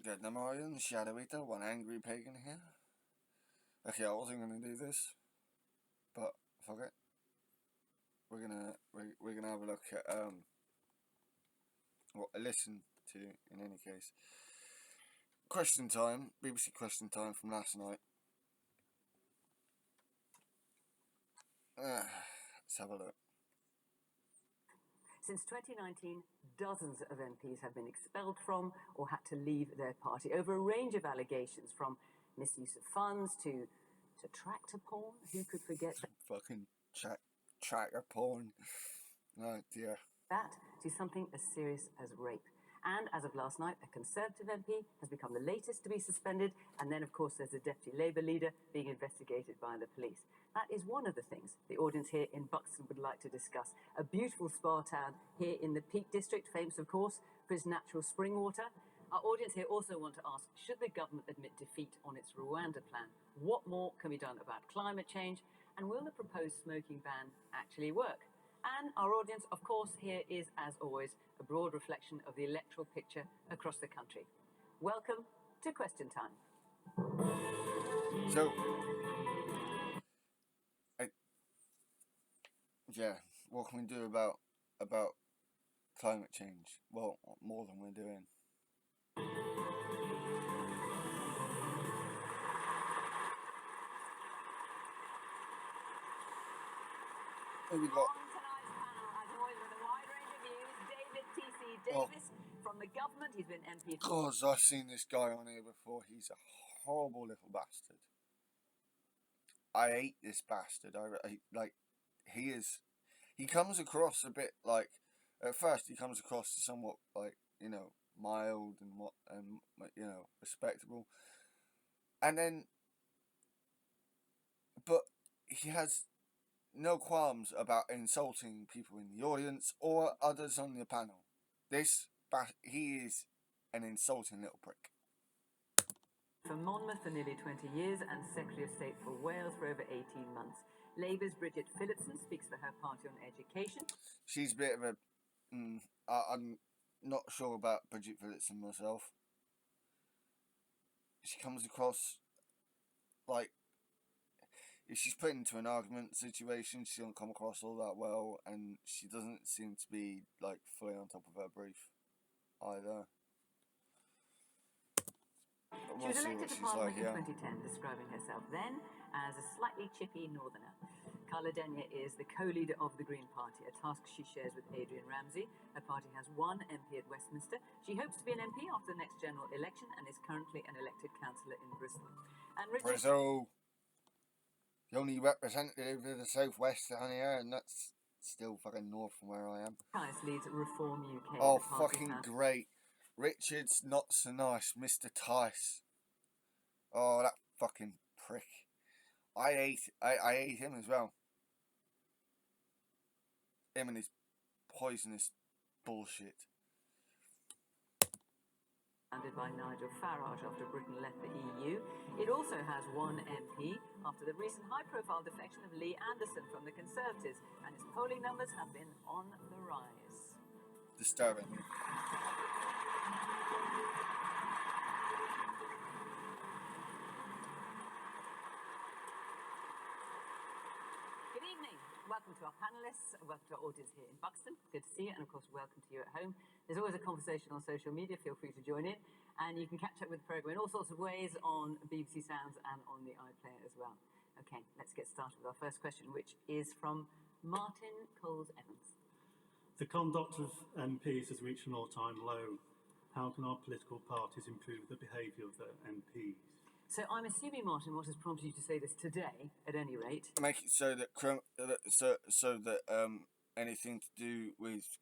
Good morning, Shadow Eater, one angry pagan here. Okay, I wasn't gonna do this, but fuck it. We're gonna have a look at what I listened to in any case. Question time, BBC question time from last night. Let's have a look. Since 2019, dozens of MPs have been expelled from or had to leave their party over a range of allegations, from misuse of funds to tractor porn. Who could forget Fucking tracker porn. Oh dear. that, to something as serious as rape. And as of last night, a Conservative MP has become the latest to be suspended. And then, of course, there's a Deputy Labour leader being investigated by the police. That is one of the things the audience here in Buxton would like to discuss. A beautiful spa town here in the Peak District, famous, of course, for its natural spring water. Our audience here also want to ask, should the government admit defeat on its Rwanda plan? What more can be done about climate change? And will the proposed smoking ban actually work? And our audience, of course, here is, as always, a broad reflection of the electoral picture across the country. Welcome to Question Time. So, what can we do about climate change? Well, more than we're doing. Here we go. On tonight's panel, as always, with a wide range of views, David T.C. Davis from the government. He's been MP. Because I've seen this guy on here before. He's a horrible little bastard. I hate this bastard. He is. He comes across a bit like. At first, he comes across as somewhat like, mild and respectable, and then, but he has no qualms about insulting people in the audience or others on the panel. He is an insulting little prick. For Monmouth for nearly 20 years and Secretary of State for Wales for over 18 months. Labour's Bridget Phillipson speaks for her party on education. She's a bit of a... I'm not sure about Bridget Phillipson myself. She comes across like... If she's put into an argument situation, she don't come across all that well, and she doesn't seem to be like fully on top of her brief either. She was elected to Parliament in 2010, describing herself then as a slightly chippy northerner. Carla Denyer is the co-leader of the Green Party, a task she shares with Adrian Ramsey. Her party has one MP at Westminster. She hopes to be an MP after the next general election and is currently an elected councillor in Bristol. And Bristol, the only representative of the southwest down here, and that's still fucking north from where I am. Tice leads Reform UK. Oh, fucking great. Richard's not so nice, Mr. Tice. Oh, that fucking prick. I hate him as well. Him and his poisonous bullshit. Founded by Nigel Farage after Britain left the EU. It also has one MP after the recent high-profile defection of Lee Anderson from the Conservatives, and its polling numbers have been on the rise. Disturbing. Good evening. Welcome to our panellists. Welcome to our audience here in Buxton. Good to see you. And of course, welcome to you at home. There's always a conversation on social media. Feel free to join in. And you can catch up with the programme in all sorts of ways on BBC Sounds and on the iPlayer as well. Okay, let's get started with our first question, which is from Martin Coles-Evans. The conduct of MPs has reached an all-time low. How can our political parties improve the behaviour of their MPs? So I'm assuming, Martin, what has prompted you to say this today, at any rate? Make it so that anything to do with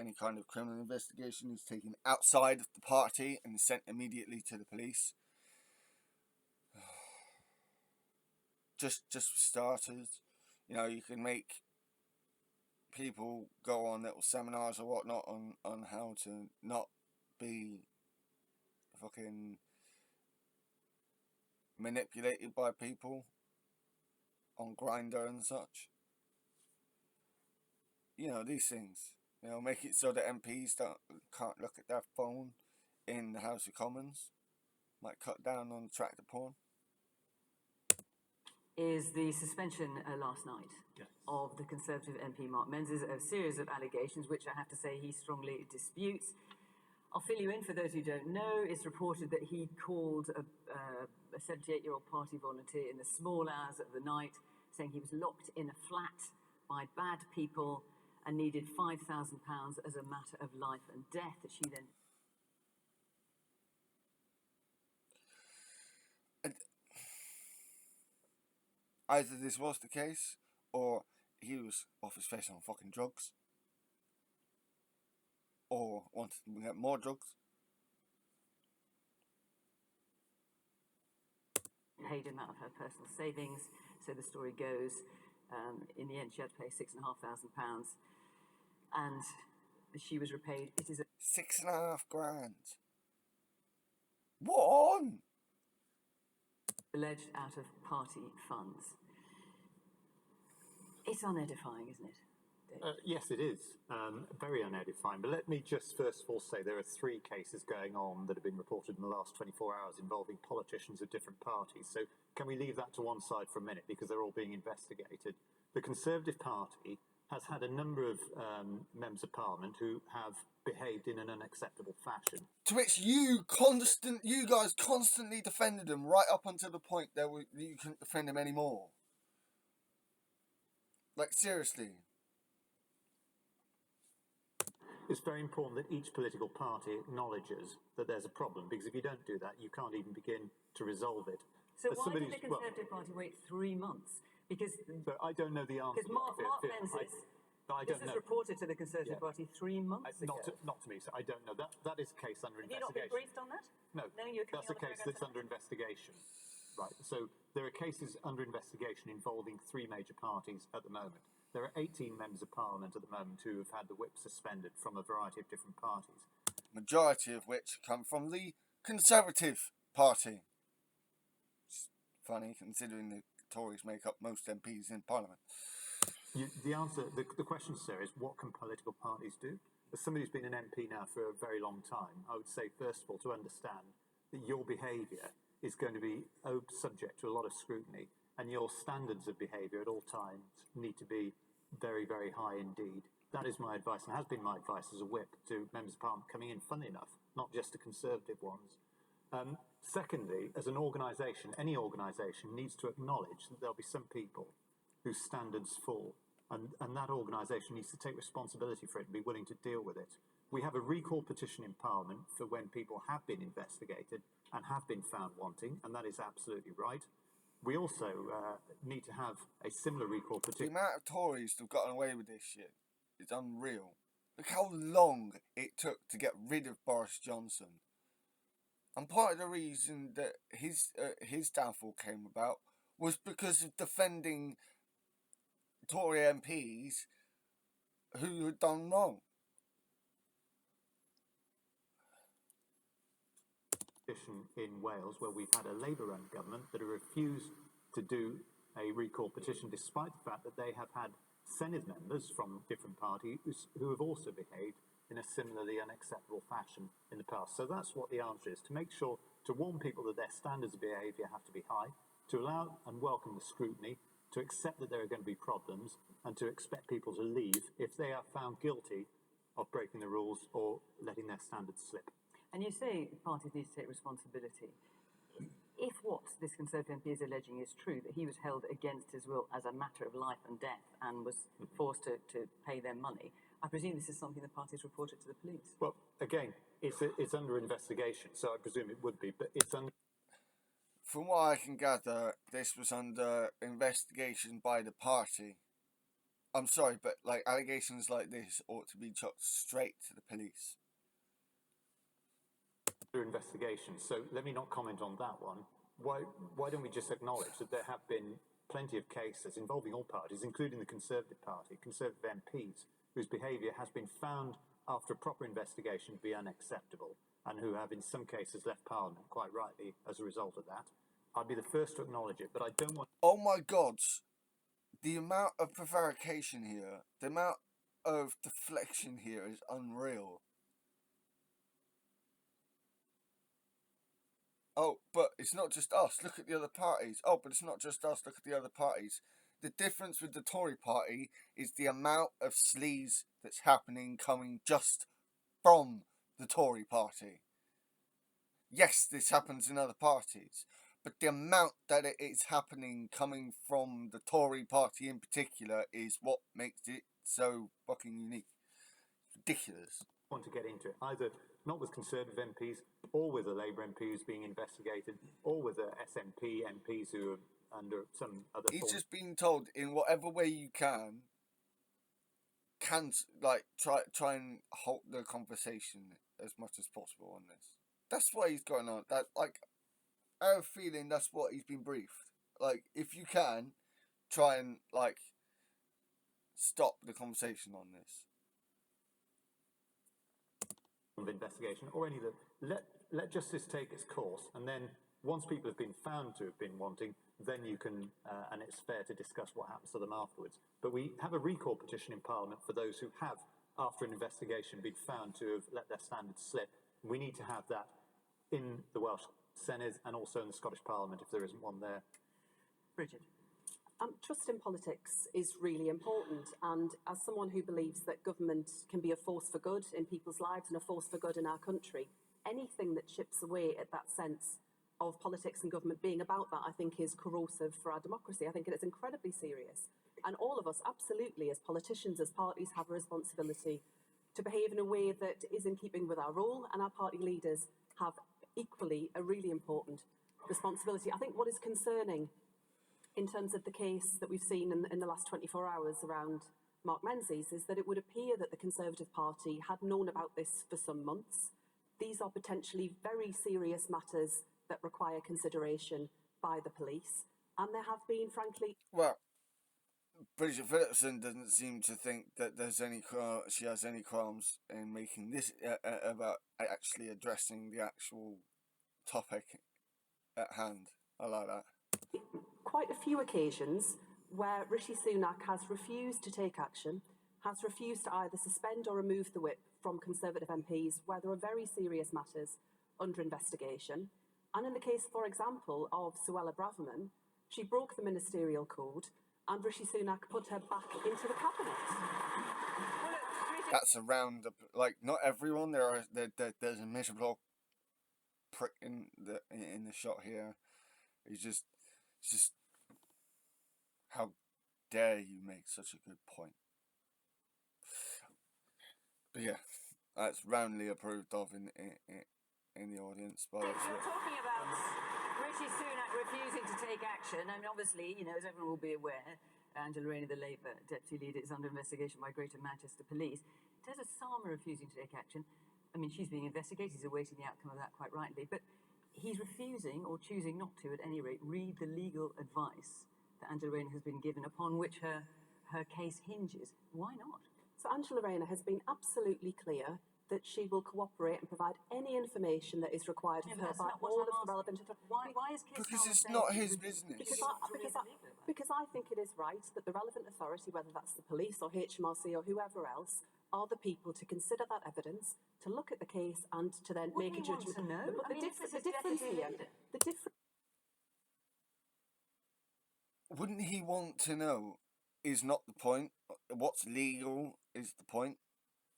any kind of criminal investigation is taken outside of the party and sent immediately to the police. Just for starters, you can make people go on little seminars or whatnot on how to not be fucking manipulated by people on Grindr and such. These things. Make it so that MPs can't look at their phone in the House of Commons might cut down on tractor porn. Is the suspension last night Yes. of the Conservative MP Mark Menzies, a series of allegations which I have to say he strongly disputes. I'll fill you in for those who don't know. It's reported that he called a 78-year-old party volunteer in the small hours of the night, saying he was locked in a flat by bad people and needed £5,000 as a matter of life and death. That she then... Either this was the case, or he was off his face on fucking drugs, or wanted to get more drugs. Paid him out of her personal savings, so the story goes. In the end, she had to pay £6,500, and she was repaid. It is $6.5 grand. What on? alleged out of party funds. It's unedifying, isn't it, Dave? Yes, it is. Very unedifying. But let me just first of all say there are 3 cases going on that have been reported in the last 24 hours involving politicians of different parties. So can we leave that to one side for a minute, because they're all being investigated. The Conservative Party has had a number of members of Parliament who have behaved in an unacceptable fashion. To which you guys constantly defended them right up until the point that you couldn't defend them anymore. Like, seriously. It's very important that each political party acknowledges that there's a problem, because if you don't do that, you can't even begin to resolve it. So As why somebody did the who's- well, Conservative Party wait 3 months? Because So I don't know the answer. Mark Menzies, I this don't was know. reported to the Conservative Yeah. Party 3 months ago. Not to me, so I don't know. That is a case under Have you not been investigation. briefed on that? No, No, you're coming that's a on the case programme that's under investigation. Right, so there are cases under investigation involving 3 major parties at the moment. There are 18 members of Parliament at the moment who have had the whip suspended from a variety of different parties. Majority of which come from the Conservative Party. It's funny considering the Tories make up most MPs in Parliament. The question, sir, is what can political parties do? As somebody who's been an MP now for a very long time, I would say, first of all, to understand that your behaviour is going to be subject to a lot of scrutiny, and your standards of behaviour at all times need to be very, very high indeed. That is my advice, and has been my advice as a whip to members of Parliament coming in, funnily enough, not just to Conservative ones. Secondly, as an organisation, any organisation needs to acknowledge that there'll be some people whose standards fall, and that organisation needs to take responsibility for it and be willing to deal with it. We have a recall petition in Parliament for when people have been investigated and have been found wanting, and that is absolutely right. We also need to have a similar recall The petition. amount of Tories that have gotten away with this shit is unreal. Look how long it took to get rid of Boris Johnson. And part of the reason that his downfall came about was because of defending Tory MPs who had done wrong. In Wales, where we've had a Labour-run government that have refused to do a recall petition, despite the fact that they have had Senate members from different parties who have also behaved in a similarly unacceptable fashion in the past. So that's what the answer is, to make sure, to warn people that their standards of behaviour have to be high, to allow and welcome the scrutiny, to accept that there are going to be problems, and to expect people to leave if they are found guilty of breaking the rules or letting their standards slip. And you say parties need to take responsibility. If what this Conservative MP is alleging is true, that he was held against his will as a matter of life and death and was forced to pay them money, I presume this is something the parties reported to the police. Well, again, it's under investigation, so I presume it would be, but it's under... From what I can gather, this was under investigation by the party. I'm sorry, but like allegations like this ought to be chucked straight to the police. Investigation, so let me not comment on that one. Why don't we just acknowledge that there have been plenty of cases involving all parties, including the Conservative Party, Conservative MPs, whose behaviour has been found after a proper investigation to be unacceptable, and who have in some cases left Parliament, quite rightly, as a result of that. I'd be the first to acknowledge it, but I don't want... Oh my God, the amount of prevarication here, the amount of deflection here is unreal. oh, but it's not just us, look at the other parties. Oh, but it's not just us, look at the other parties. The difference with the Tory party is the amount of sleaze that's happening coming just from the Tory party. Yes, this happens in other parties, but the amount that it is happening coming from the Tory party in particular is what makes it so fucking unique. Ridiculous. Want to get into it, either not with Conservative MPs or with the Labour MPs being investigated, or with the SNP MPs who are under some other He's form. just being told in whatever way you can like try and halt the conversation as much as possible on this. That's what he's going on. That, like, I have a feeling that's what he's been briefed. Like, if you can, try and, like, stop the conversation on this. Of investigation or any of the let justice take its course, and then once people have been found to have been wanting, then you can and it's fair to discuss what happens to them afterwards. But we have a recall petition in Parliament for those who have, after an investigation, been found to have let their standards slip. We need to have that in the Welsh Senedd and also in the Scottish Parliament if there isn't one there. Bridget. Trust in politics is really important, and as someone who believes that government can be a force for good in people's lives and a force for good in our country, anything that chips away at that sense of politics and government being about that, I think, is corrosive for our democracy. I think it is incredibly serious, and all of us, absolutely, as politicians, as parties, have a responsibility to behave in a way that is in keeping with our role, and our party leaders have equally a really important responsibility. I think what is concerning in terms of the case that we've seen in the last 24 hours around Mark Menzies is that it would appear that the Conservative Party had known about this for some months. These are potentially very serious matters that require consideration by the police, and there have been, frankly... Well, Bridget Phillipson doesn't seem to think that she has any qualms in making this about actually addressing the actual topic at hand. I like that. Quite a few occasions where Rishi Sunak has refused to take action, has refused to either suspend or remove the whip from Conservative MPs where there are very serious matters under investigation. And in the case, for example, of Suella Braverman, she broke the ministerial code and Rishi Sunak put her back into the cabinet. That's around, like, not everyone. There's a miserable prick in the shot here. It's just, how dare you make such a good point? But yeah, that's roundly approved of in the audience. But We're talking about Rishi Sunak refusing to take action. I mean, obviously, as everyone will be aware, Angela Rayner, the Labour deputy leader, is under investigation by Greater Manchester Police. Tessa Salma refusing to take action. I mean, she's being investigated. He's awaiting the outcome of that, quite rightly. But he's refusing, or choosing not to, at any rate, read the legal advice that Angela Rayner has been given, upon which her case hinges. Why not? So Angela Rayner has been absolutely clear that she will cooperate and provide any information that is required of her by all of the relevant... Why is Keir because Starmer it's saying not he's his business. Because I think it is right that the relevant authority, whether that's the police or HMRC or whoever else, are the people to consider that evidence, to look at the case and to then make a judgment. To know? But the difference here... Wouldn't he want to know is not the point. What's legal is the point.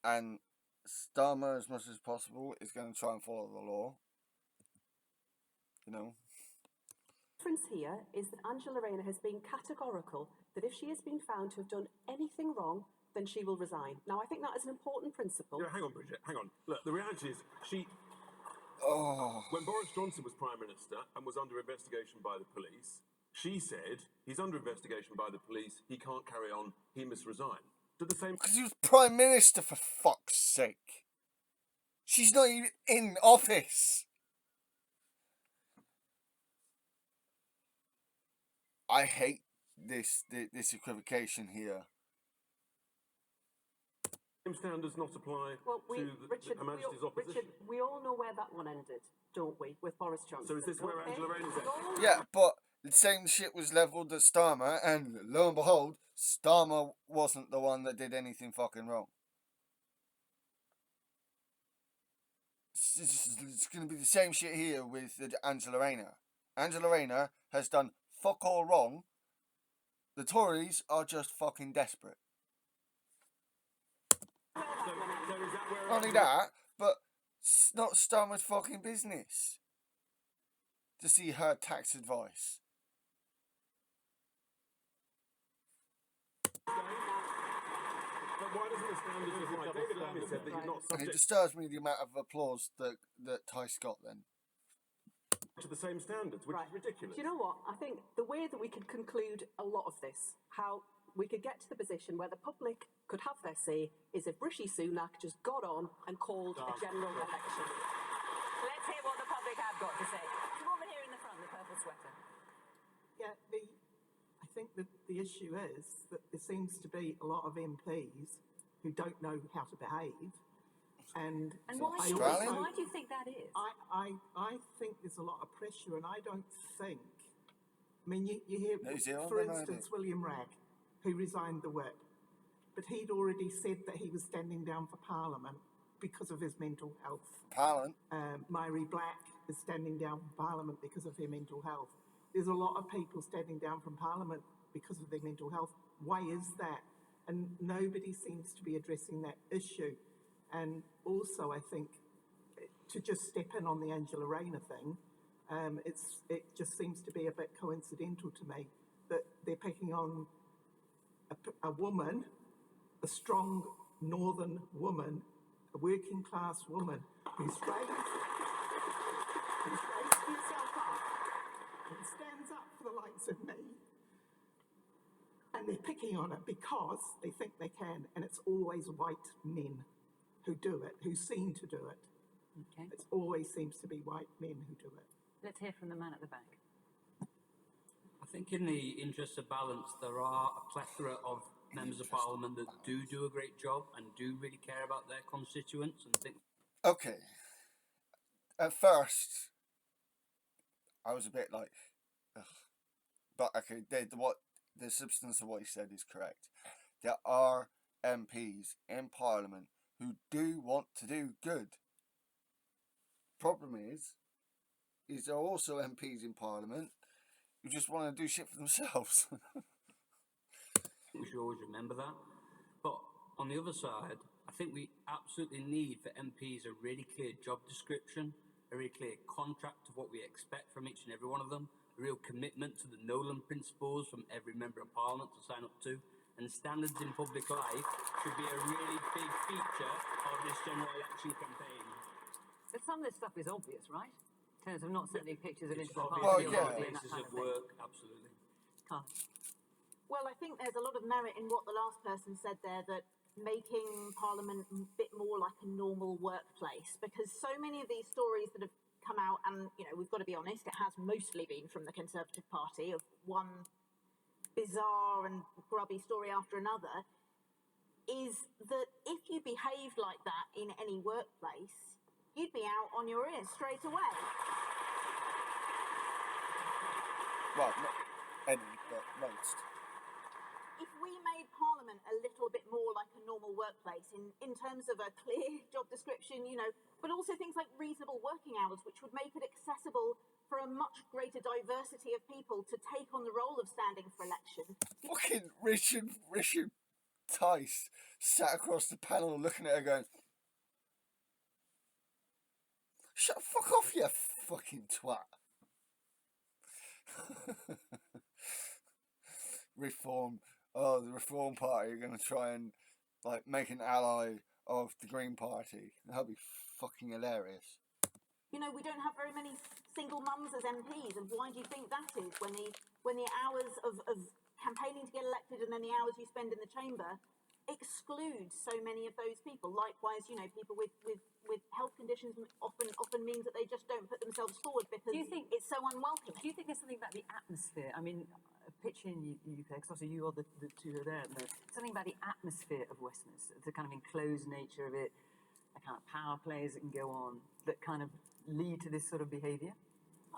And Starmer, as much as possible, is going to try and follow the law. The difference here is that Angela Rayner has been categorical that if she has been found to have done anything wrong, then she will resign. Now, I think that is an important principle. Yeah, hang on, Bridget, hang on. Look, the reality is, when Boris Johnson was Prime Minister and was under investigation by the police, she said, he's under investigation by the police, he can't carry on, he must resign. Because he was Prime Minister, for fuck's sake. She's not even in office. I hate this equivocation here. Same standards not apply to Her Majesty's opposition. Richard, we all know where that one ended, don't we, with Boris Johnson? So is this where Angela Rayner's at? Yeah, but the same shit was levelled at Starmer, and lo and behold, Starmer wasn't the one that did anything fucking wrong. it's going to be the same shit here with Angela Rayner. Angela Rayner has done fuck all wrong. The Tories are just fucking desperate. So is that where Not only that, but not Starmer's fucking business to see her tax advice. But why doesn't the standard just like David Lammy said that you're not And it subject disturbs me the amount of applause that Tice got then. to the same standards, which is ridiculous? Do you know what? I think the way that we could conclude a lot of this, how we could get to the position where the public could have their say, is if Rishi Sunak just got on and called a general election. Let's hear what the public have got to say. The woman here in the front, the purple sweater. Yeah, I think that the issue is that there seems to be a lot of MPs who don't know how to behave. And why, Australian? why do you think that is? I think there's a lot of pressure, and I don't think. I mean, you hear, New Zealand, for I know instance, William Ragg, who resigned the whip, but he'd already said that he was standing down for Parliament because of his mental health. Parliament. Myrie Black is standing down from Parliament because of her mental health. There's a lot of people standing down from Parliament because of their mental health. Why is that? And nobody seems to be addressing that issue. And also, I think, to just step in on the Angela Rayner thing, it just seems to be a bit coincidental to me that they're picking on a woman, a strong northern woman, a working class woman who's raised herself up and stands up for the likes of me. And they're picking on it because they think they can, and it's always white men who do it, who seem to do it. Okay. It always seems to be white men who do it. Let's hear from the man at the back. I think in the interest of balance, there are a plethora of members of Parliament that do a great job and do really care about their constituents and think. Okay. At first, I was a bit like, ugh. But okay, the substance of what he said is correct. There are MPs in Parliament who do want to do good. Problem is there are also MPs in Parliament who just want to do shit for themselves. We should always remember that. But on the other side, I think we absolutely need for MPs a really clear job description, a really clear contract of what we expect from each and every one of them, a real commitment to the Nolan principles from every member of Parliament to sign up to, and standards in public life should be a really big feature of this general election campaign. But some of this stuff is obvious, right? In terms of not sending pictures of It's into the obvious party in yeah. a lot of and that places kind of of thing. work, absolutely. Carl. Well, I think there's a lot of merit in what the last person said there, that making Parliament a bit more like a normal workplace, because so many of these stories that have come out, and, you know, we've got to be honest, it has mostly been from the Conservative Party, of one bizarre and grubby story after another, is that if you behaved like that in any workplace, you'd be out on your ears straight away. Well, not any, but most. If we made Parliament a little bit more like a normal workplace in terms of a clear job description, you know, but also things like reasonable working hours, which would make it accessible for a much greater diversity of people to take on the role of standing for election. Fucking Richard Tice sat across the panel looking at her going, shut the fuck off, you fucking twat. The Reform Party are going to try and like make an ally of the Green Party. That'll be fucking hilarious. You know, we don't have very many single mums as MPs, and why do you think that is? When the hours of campaigning to get elected and then the hours you spend in the chamber exclude so many of those people. Likewise, you know, people with health conditions often means that they just don't put themselves forward because it's so unwelcome. Do you think there's something about the atmosphere? I mean, pitching you there, because obviously you are the two are there. But something about the atmosphere of Westminster, the kind of enclosed nature of it, the kind of power plays that can go on, that kind of lead to this sort of behaviour?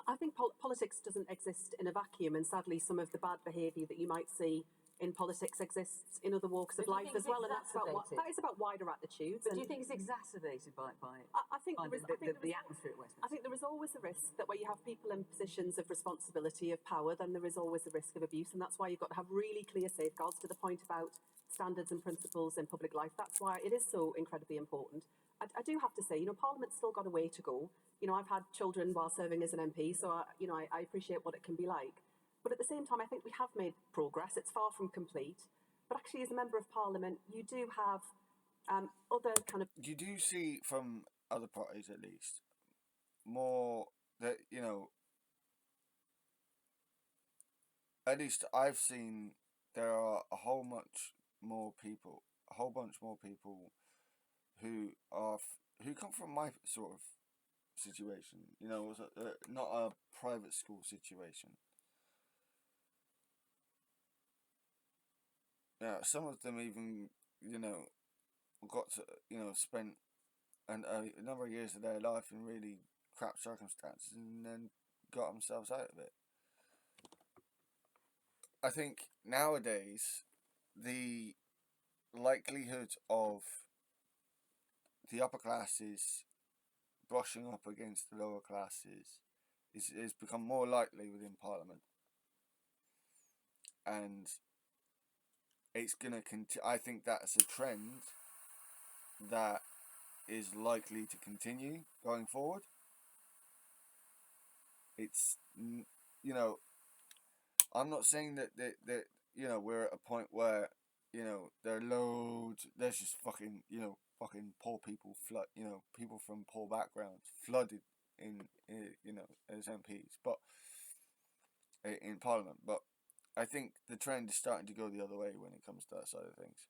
I think politics doesn't exist in a vacuum, and sadly some of the bad behaviour that you might see in politics exists in other walks of But do you life think as it's well, and exacerbated? that is about wider attitudes. But And do you think it's exacerbated by I think by there is, I think the atmosphere at Westminster? I think there is always a risk that where you have people in positions of responsibility, of power, then there is always a risk of abuse, and that's why you've got to have really clear safeguards. To the point about standards and principles in public life, that's why it is so incredibly important. I do have to say, Parliament's still got a way to go. I've had children while serving as an MP, so I appreciate what it can be like. But at the same time, I think we have made progress. It's far from complete. But actually, as a member of Parliament, you do have other kind of... You do see from other parties, at least, more that, at least I've seen there are a whole bunch more people who come from my sort of situation, not a private school situation. Yeah, some of them even, got to, spent a number of years of their life in really crap circumstances and then got themselves out of it. I think nowadays the likelihood of the upper classes brushing up against the lower classes is become more likely within Parliament, and it's gonna continue. I think that's a trend that is likely to continue going forward. It's I'm not saying that we're at a point where there are loads. There's just fucking poor people people from poor backgrounds flooded in as MPs, but in Parliament. But I think the trend is starting to go the other way when it comes to that side of things.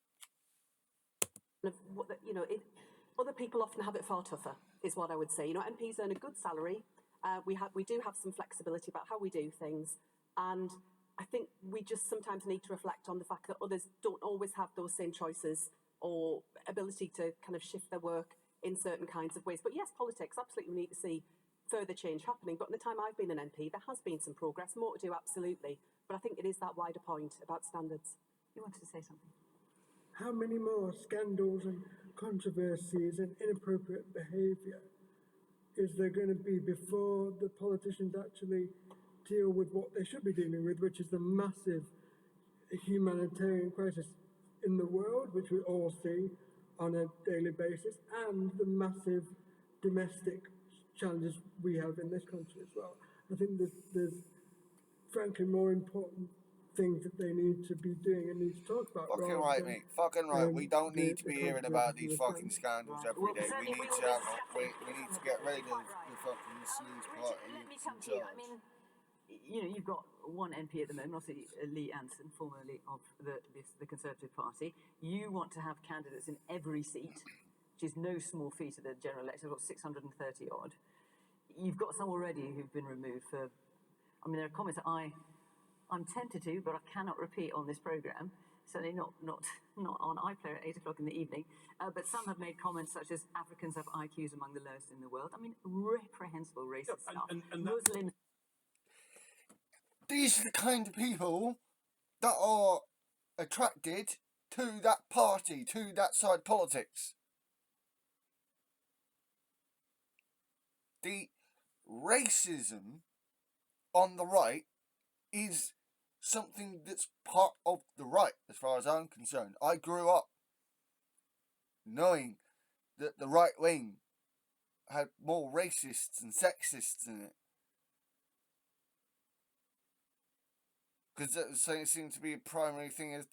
Other people often have it far tougher, is what I would say. MPs earn a good salary. We do have some flexibility about how we do things, and I think we just sometimes need to reflect on the fact that others don't always have those same choices or ability to kind of shift their work in certain kinds of ways. But yes, politics, absolutely, we need to see further change happening. But in the time I've been an MP, there has been some progress, more to do, absolutely. But I think it is that wider point about standards. You wanted to say something? How many more scandals and controversies and inappropriate behaviour is there going to be before the politicians actually deal with what they should be dealing with, which is the massive humanitarian crisis in the world, which we all see on a daily basis, and the massive domestic challenges we have in this country as well? I think there's frankly more important things that they need to be doing and need to talk about. Fucking right, mate. Fucking right. We don't need to be hearing about these fucking scandals every day. We need to have. We need to get rid of the fucking sleaze party. Let me come to you. I mean, you've got one MP at the moment, obviously Lee Anson, formerly of the Conservative Party. You want to have candidates in every seat, which is no small feat at the general election. We've got 630 odd. You've got some already who've been removed for. I mean, there are comments that I'm tempted to, but I cannot repeat on this programme. Certainly not on iPlayer at 8 o'clock in the evening. But some have made comments such as Africans have IQs among the lowest in the world. I mean, reprehensible racist stuff. And Muslims. These are the kind of people that are attracted to that party, to that side of politics. The racism on the right is something that's part of the right, as far as I'm concerned. I grew up knowing that the right wing had more racists and sexists in it. Because it seems to be a primary thing of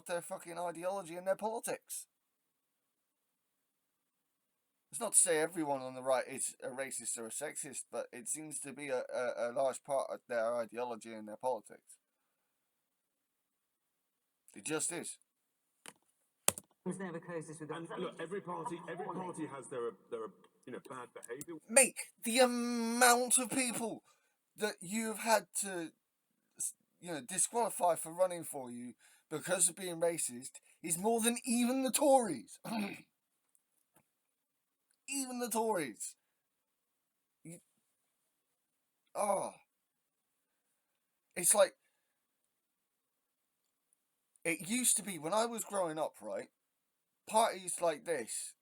their fucking ideology and their politics. It's not to say everyone on the right is a racist or a sexist, but it seems to be a large part of their ideology and their politics. It just is. Never closes with and look, every party has their bad behaviour. Mate, the amount of people that you've had to disqualify for running for you because of being racist is more than even the Tories. Even the Tories. It's like It used to be when I was growing up, right? Parties like this,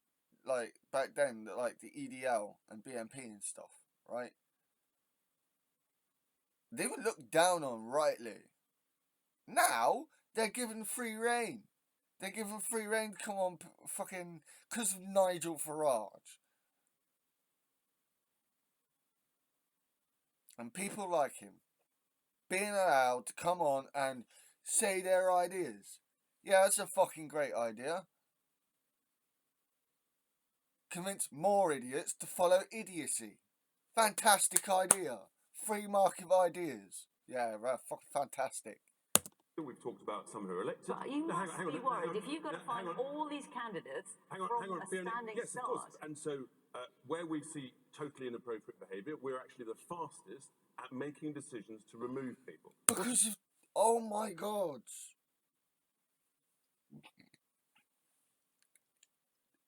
like back then, like the EDL and BNP and stuff, right? They were looked down on rightly. Now they're given free reign. They're given free reign to come on fucking because of Nigel Farage. And people like him being allowed to come on and say their ideas. Yeah, that's a fucking great idea. Convince more idiots to follow idiocy. Fantastic idea. Free market of ideas. Yeah, right, fucking fantastic. We've talked about some who are elected. But you must be worried if you've got to find all these candidates from a Fiona. standing Yes, start. of course. And so, where we see totally inappropriate behaviour, we're actually the fastest at making decisions to remove people. Because of, oh my God.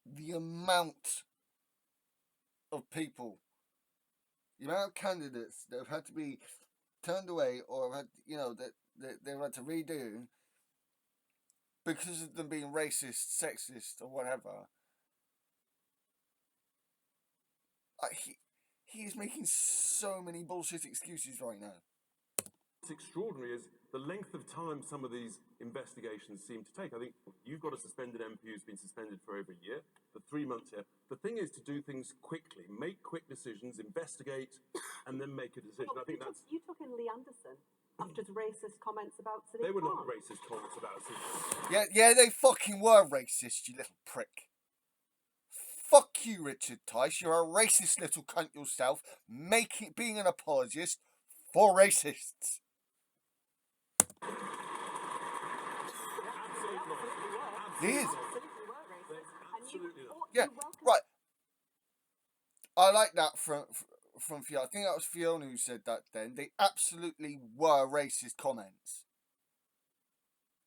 The amount of people, the amount of candidates that have had to be turned away or have had, that they've had to redo because of them being racist, sexist, or whatever. He is making so many bullshit excuses right now. What's extraordinary is the length of time some of these investigations seem to take. I think you've got a suspended MP who's been suspended for over a year, for 3 months here. The thing is to do things quickly, make quick decisions, investigate, and then make a decision. Well, I think that's... You took in Lee Anderson after the racist comments about Sadiq They were Khan. not racist comments about Sadiq. Yeah, they fucking were racist, you little prick. Fuck you, Richard Tice. You're a racist little cunt yourself, being an apologist for racists. He is. Yeah, right. I like that from Fiona. I think that was Fiona who said that then. They absolutely were racist comments.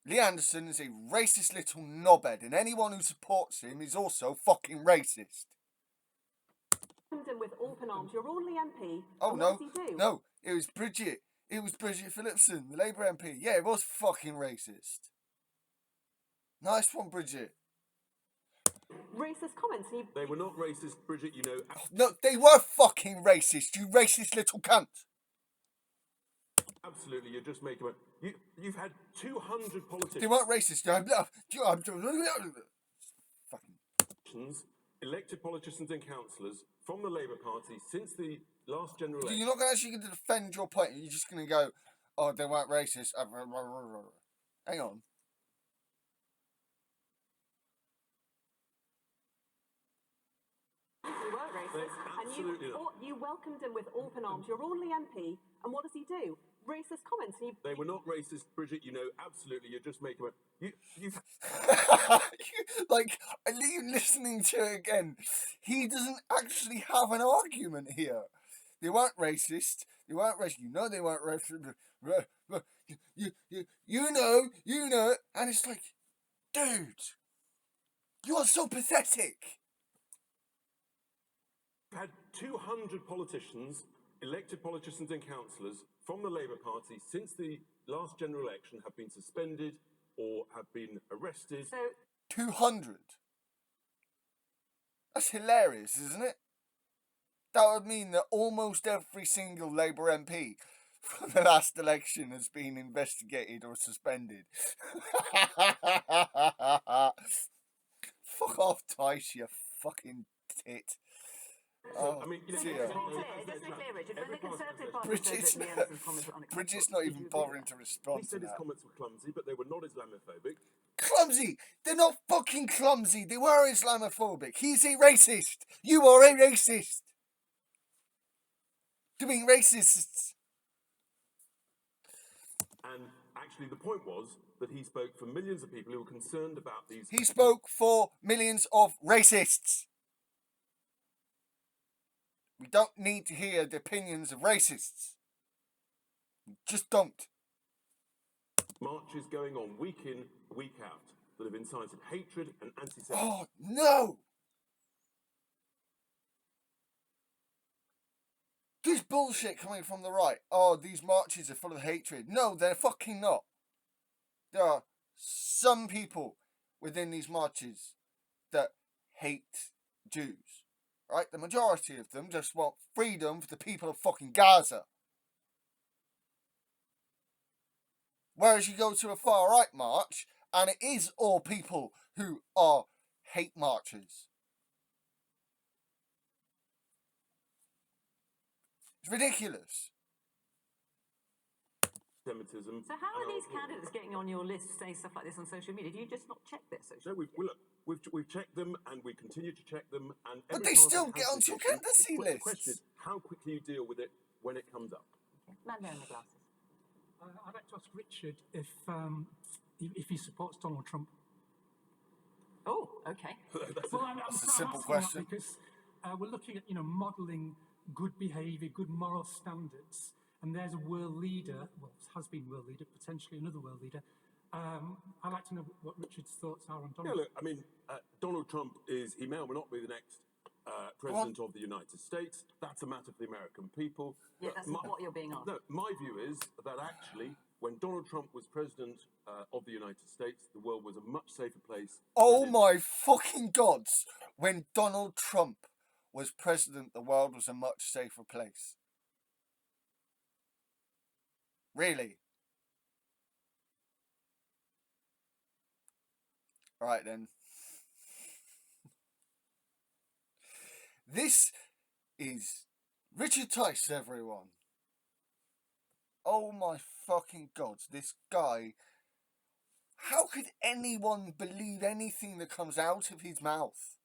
Lee Anderson is a racist little knobhead, and anyone who supports him is also fucking racist. Him with open arms. You're only MP. Oh, and no. What does he do? No, it was Bridget. It was Bridget Phillipson, the Labour MP. Yeah, it was fucking racist. Nice one, Bridget. Racist comments. They were not racist, Bridget, you know. No, they were fucking racist, you racist little cunt. Absolutely, you're just making it. You've had 200 politicians. They weren't racist. Fucking. Elected politicians and councillors from the Labour Party since the last general election. You're not actually going to defend your point. You're just going to go, oh, they weren't racist. Hang on. You were racist, and you welcomed him with open arms. You're only MP, and what does he do? Racist comments. They were not racist, Bridget. You know, absolutely. You're just making it. You've like, listening to it again, he doesn't actually have an argument here. They weren't racist. They weren't racist. You know they weren't racist. You know, and it's like, dude, you are so pathetic. Had 200 politicians, elected politicians and councillors from the Labour Party since the last general election have been suspended or have been arrested. So 200. That's hilarious, isn't it? That would mean that almost every single Labour MP from the last election has been investigated or suspended. Fuck off, Tice, you fucking tit. I mean, you know, Bridget's not even bothering to respond. He said his comments were clumsy, but they were not Islamophobic. Clumsy! They're not fucking clumsy. They were Islamophobic. He's a racist. You are a racist. Doing racists. And actually, the point was that he spoke for millions of people who were concerned about these. He spoke for millions of racists. We don't need to hear the opinions of racists. We just don't. Marches going on week in, week out that have incited hatred and anti-Semitism. Oh, no! This bullshit coming from the right. Oh, these marches are full of hatred. No, they're fucking not. There are some people within these marches that hate Jews, right? The majority of them just want freedom for the people of fucking Gaza. Whereas you go to a far right march, and it is all people who are hate marchers. It's ridiculous. Anti-Semitism. So how are these candidates getting on your list saying stuff like this on social media? Do you just not check their social No, media? we've checked them, and we continue to check them. And But every they party still has get this onto your issue. candidacy The question lists. is how quickly you deal with it when it comes up. Okay. Man there in the glasses. I'd like to ask Richard if he supports Donald Trump. Oh, okay. Well, I'm That's a I'm simple asking that question. because we're looking at modelling good behaviour, good moral standards, and there's a world leader, well, has been world leader, potentially another world leader. I'd like to know what Richard's thoughts are on Donald. Yeah, look, I mean, Donald Trump he may or may not be the next president of the United States. That's a matter for the American people. Yeah, that's not what you're being asked. No, my view is that actually, when Donald Trump was president of the United States, the world was a much safer place. Oh my fucking gods! When Donald Trump was president, the world was a much safer place. Really? Right then. This is Richard Tice, everyone. Oh my fucking god, this guy. How could anyone believe anything that comes out of his mouth?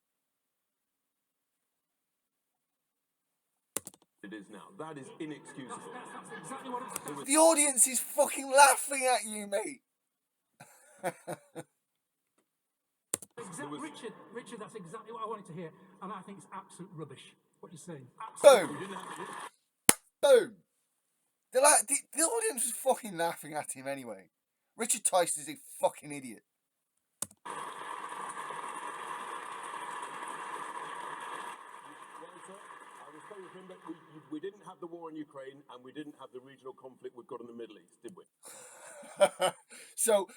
It is now. That is inexcusable. That's exactly what it was. The audience is fucking laughing at you, mate. Richard, that's exactly what I wanted to hear, and I think it's absolute rubbish, what you're saying. Boom! Boom! The audience was fucking laughing at him anyway. Richard Tice is a fucking idiot. Remember, we didn't have the war in Ukraine, and we didn't have the regional conflict we've got in the Middle East, did we? So,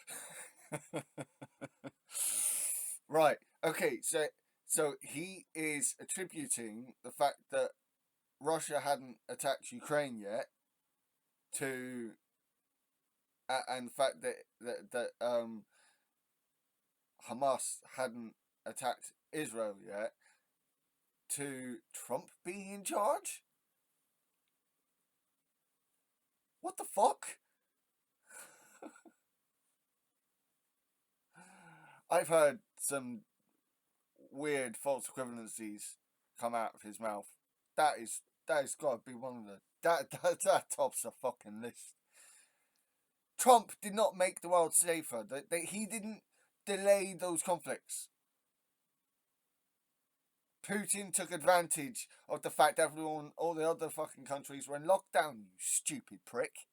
right, okay, so he is attributing the fact that Russia hadn't attacked Ukraine yet to, and the fact that Hamas hadn't attacked Israel yet, to Trump being in charge? What the fuck? I've heard some weird false equivalencies come out of his mouth. That has got to be one of the that tops the fucking list. Trump did not make the world safer. He didn't delay those conflicts. Putin took advantage of the fact all the other fucking countries were in lockdown, you stupid prick.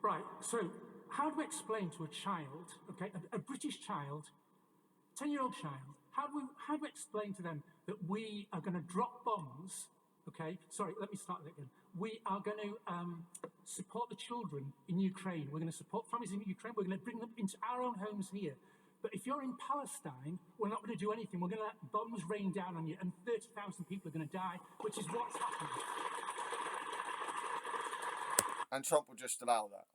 Right, so how do we explain to a child, okay, a British child, 10-year-old child, how do we explain to them that we are going to drop bombs, okay, sorry, let me start that again. We are going to support the children in Ukraine. We're going to support families in Ukraine. We're going to bring them into our own homes here. But if you're in Palestine, we're not going to do anything. We're going to let bombs rain down on you, and 30,000 people are going to die, which is what's happening. And Trump will just allow that.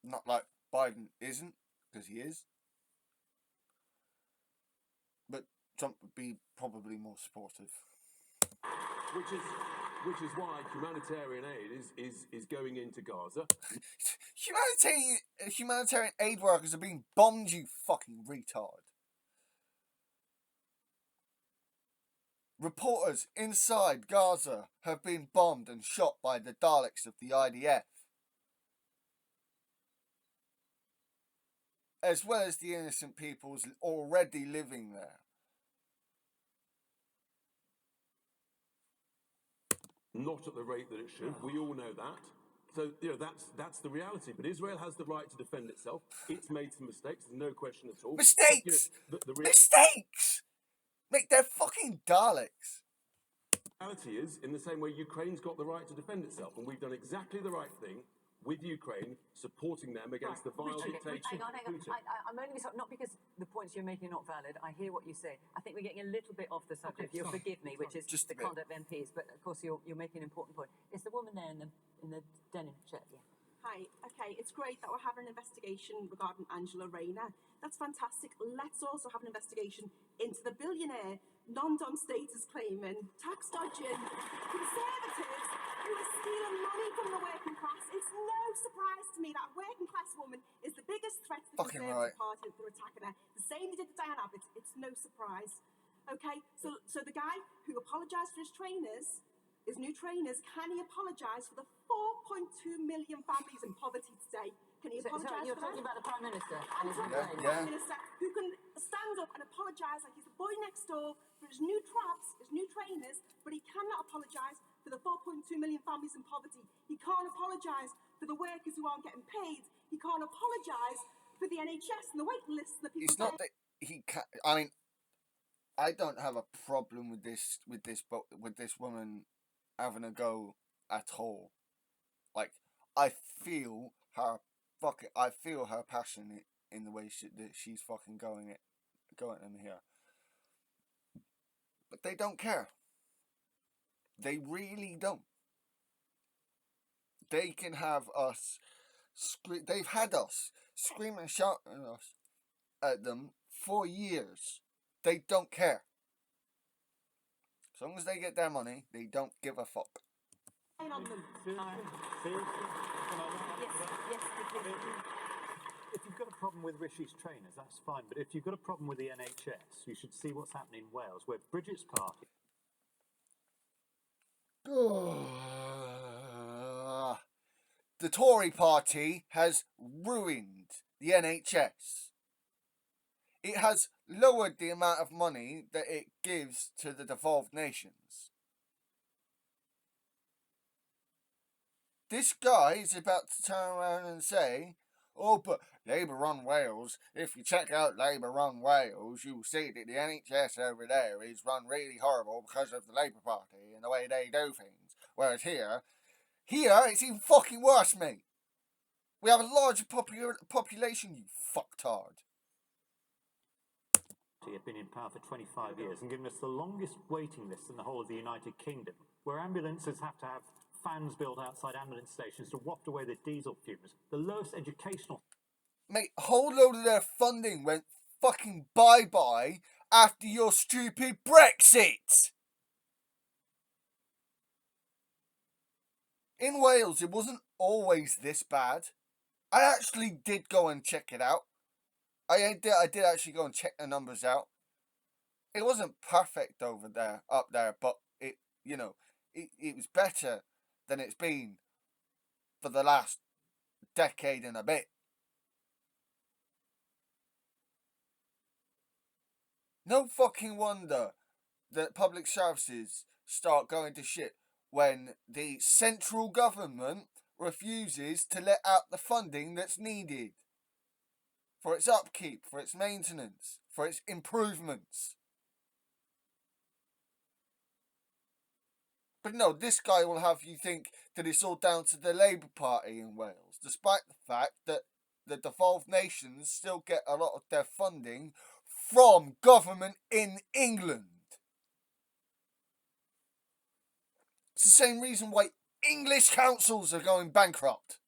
Not like Biden isn't, because he is. But Trump would be probably more supportive. Which is why humanitarian aid is going into Gaza. Humanitarian aid workers are being bombed, you fucking retard. Reporters inside Gaza have been bombed and shot by the Daleks of the IDF. As well as the innocent peoples already living there. Not at the rate that it should. We all know that. So, that's the reality. But Israel has the right to defend itself. It's made some mistakes. There's no question at all. Mistakes! Mistakes! Mate, they're fucking Daleks. reality is, in the same way Ukraine's got the right to defend itself, and we've done exactly the right thing with Ukraine, supporting them against the vile dictator. Hang on. I'm only sorry, not because the points you're making are not valid. I hear what you say. I think we're getting a little bit off the subject. You'll forgive me, which is Just the a bit. conduct of MPs. But of course, you're making an important point. It's the woman there in the denim shirt. Yeah. Hi, okay, it's great that we're having an investigation regarding Angela Rayner. That's fantastic. Let's also have an investigation into the billionaire, non-dom status claiming, tax dodging, conservatives who are stealing money from the working class. It's no surprise to me that a working class woman is the biggest threat to the Fucking Conservative right. Party that they're attacking her. The same they did to Diane Abbott. It's no surprise. Okay, so the guy who apologised for his trainers, his new trainers, can he apologise for the 4.2 million families in poverty today? Can he apologise You're for talking that? about the Prime Minister. I'm talking about the Prime Minister who can stand up and apologise like he's the boy next door for his new traps, his new trainers, but he cannot apologise for the 4.2 million families in poverty. He can't apologise for the workers who aren't getting paid. He can't apologise for the NHS and the waiting lists and the people. It's not that he can. I mean, I don't have a problem with this woman having a go at all. Like, I feel her passion in the way that she's fucking going at them here. But they don't care. They really don't. They can have us. They've had us screaming and shouting at them for years. They don't care. As long as they get their money, they don't give a fuck. If you've got a problem with Rishi's trainers, that's fine. But if you've got a problem with the NHS, you should see what's happening in Wales, where Bridget's party. The Tory party has ruined the NHS. It has lowered the amount of money that it gives to the devolved nations. This guy is about to turn around and say, oh, but Labour run Wales. If you check out Labour run Wales, you'll see that the NHS over there is run really horrible because of the Labour Party and the way they do things. Whereas here it's even fucking worse, mate. We have a larger population, you fucktard. Have been in power for 25 years and given us the longest waiting list in the whole of the United Kingdom, where ambulances have to have fans built outside ambulance stations to waft away the diesel fumes. The lowest educational... Mate, a whole load of their funding went fucking bye-bye after your stupid Brexit. In Wales, it wasn't always this bad. I actually did go and check it out. I did actually go and check the numbers out. It wasn't perfect up there, but it was better than it's been for the last decade and a bit. No fucking wonder that public services start going to shit when the central government refuses to let out the funding that's needed for its upkeep, for its maintenance, for its improvements. But no, this guy will have you think that it's all down to the Labour Party in Wales, despite the fact that the devolved nations still get a lot of their funding from government in England. It's the same reason why English councils are going bankrupt.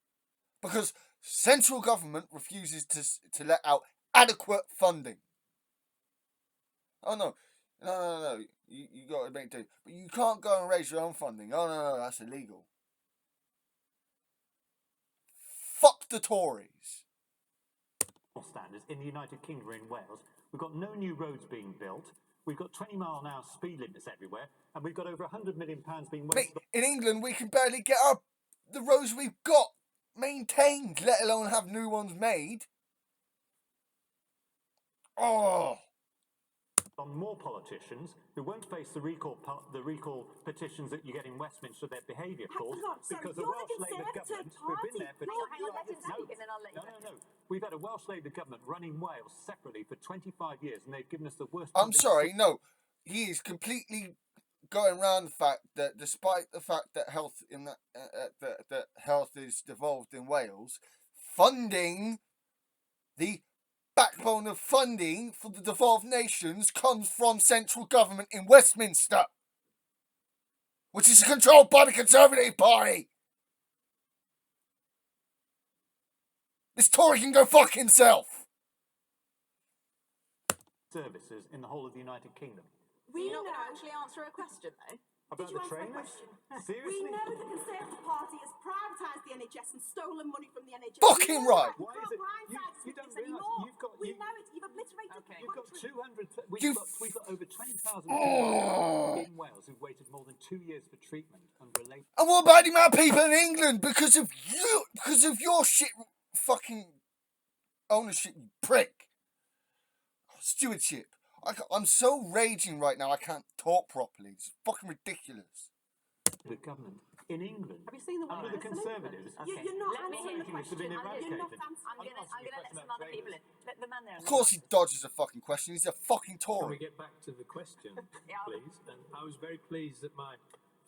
Because central government refuses to let out adequate funding. Oh no. You got to make do. But you can't go and raise your own funding. Oh no, that's illegal. Fuck the Tories. Standards in the United Kingdom or in Wales. We've got no new roads being built. We've got 20-mile-an-hour speed limits everywhere, and we've got over £100 million being wasted. Mate, in England, we can barely get the roads we've got maintained, let alone have new ones made. Oh. On more politicians who won't face the recall petitions that you get in Westminster, their behaviour calls, because the Welsh Labour government, who've been there for... Hang on, let him speak and then I'll let you No. We've had a Welsh Labour government running Wales separately for 25 years, and they've given us the worst... I'm sorry, no. He is completely going around the fact that despite the fact that health in that health is devolved in Wales, funding, the backbone of funding for the devolved nations comes from central government in Westminster, which is controlled by the Conservative Party. This Tory can go fuck himself. Services in the whole of the United Kingdom. You're not going to actually answer a question, though. About Did you the answer a trainers? question? Seriously? We know the Conservative Party has privatised the NHS and stolen money from the NHS. Fucking right. Why is it? You don't realise you've got We know it. You've obliterated the You've got country. 200. We've got over 20,000 people in Wales who've waited more than 2 years for treatment unrelated. And what about the amount of people in England because of you, because of your shit fucking ownership, you prick. Stewardship. I'm so raging right now I can't talk properly. It's fucking ridiculous. The government in England. Have you seen the way Under the Conservatives? Okay. You're not Let me answering hear the you. question. been You're not eradicated. answering. I'm gonna let some other people in. Let the man there. Of course he dodges a fucking question. He's a fucking Can we Tory. get back to the question, Yeah. please? And I was very pleased that my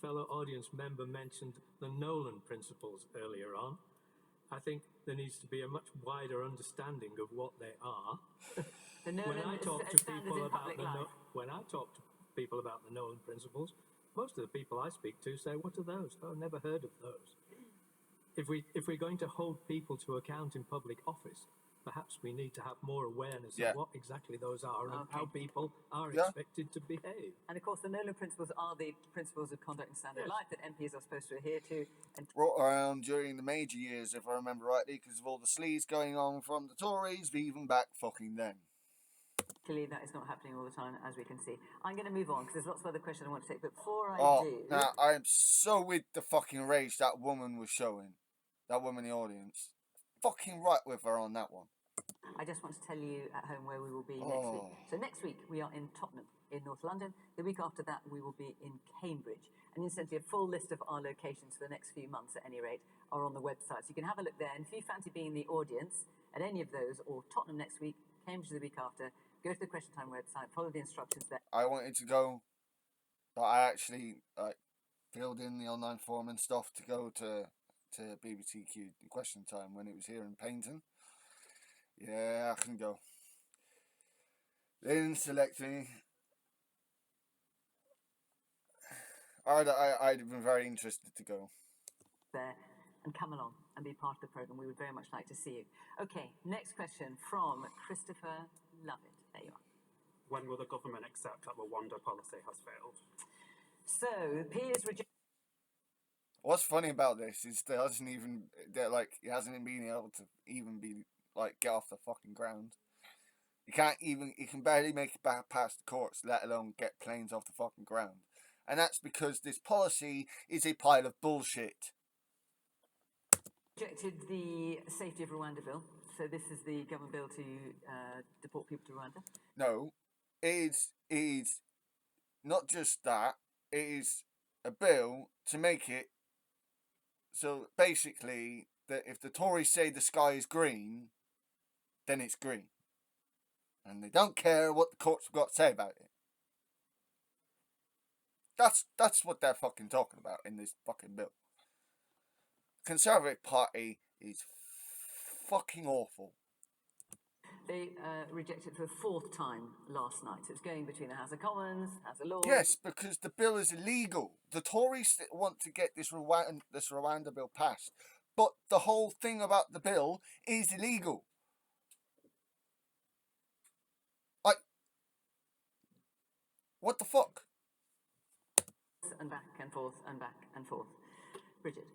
fellow audience member mentioned the Nolan principles earlier on. I think there needs to be a much wider understanding of what they are. When I talk to people about the Nolan principles, most of the people I speak to say, "What are those? Oh, I've never heard of those." If we're going to hold people to account in public office, perhaps we need to have more awareness of what exactly those are and how people are expected to behave. And of course, the Nolan principles are the principles of conduct and standard of life that MPs are supposed to adhere to. And Brought around during the major years, if I remember rightly, because of all the sleaze going on from the Tories, even back fucking then. clearly that is not happening all the time, as we can see. I'm going to move on because there's lots of other questions I want to take. But before I do, now I am so with the fucking rage that woman was showing, that woman in the audience. Fucking right with her on that one. I just want to tell you at home where we will be next week. So next week we are in Tottenham in North London. The week after that we will be in Cambridge. And incidentally, a full list of our locations for the next few months at any rate are on the website. So you can have a look there. And if you fancy being in the audience at any of those, or Tottenham next week, Cambridge the week after, go to the Question Time website, follow the instructions there. I wanted to go, but I actually filled in the online form and stuff to go to BBCQT Question Time when it was here in Paignton. Yeah, I couldn't go. They didn't select me. I'd have been very interested to go. There and come along and be part of the programme. We would very much like to see you. Okay, next question from Christopher Lovett. There you are. When will the government accept that the Wonder policy has failed? So, Piers rejected. What's funny about this is he hasn't even been able to even be get off the fucking ground. He can barely make it back past the courts, let alone get planes off the fucking ground. And that's because this policy is a pile of bullshit. Rejected the Safety of Rwanda bill. So this is the government bill to deport people to Rwanda. No, it is not just that. It is a bill to make it so basically that if the Tories say the sky is green, then it's green. And they don't care what the courts have got to say about it. That's what they're fucking talking about in this fucking bill. Conservative Party is fucking awful. They rejected for a fourth time last night. So it's going between the House of Commons, House of Lords. Yes, because the bill is illegal. The Tories want to get this Rwanda bill passed. But the whole thing about the bill is illegal. What the fuck? And back and forth and back and forth. Bridget.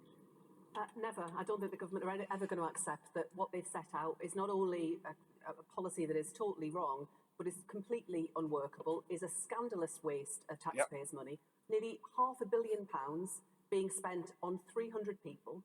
Never. I don't think the government are ever going to accept that what they've set out is not only a policy that is totally wrong, but is completely unworkable, is a scandalous waste of taxpayers' money. Nearly £500 million being spent on 300 people,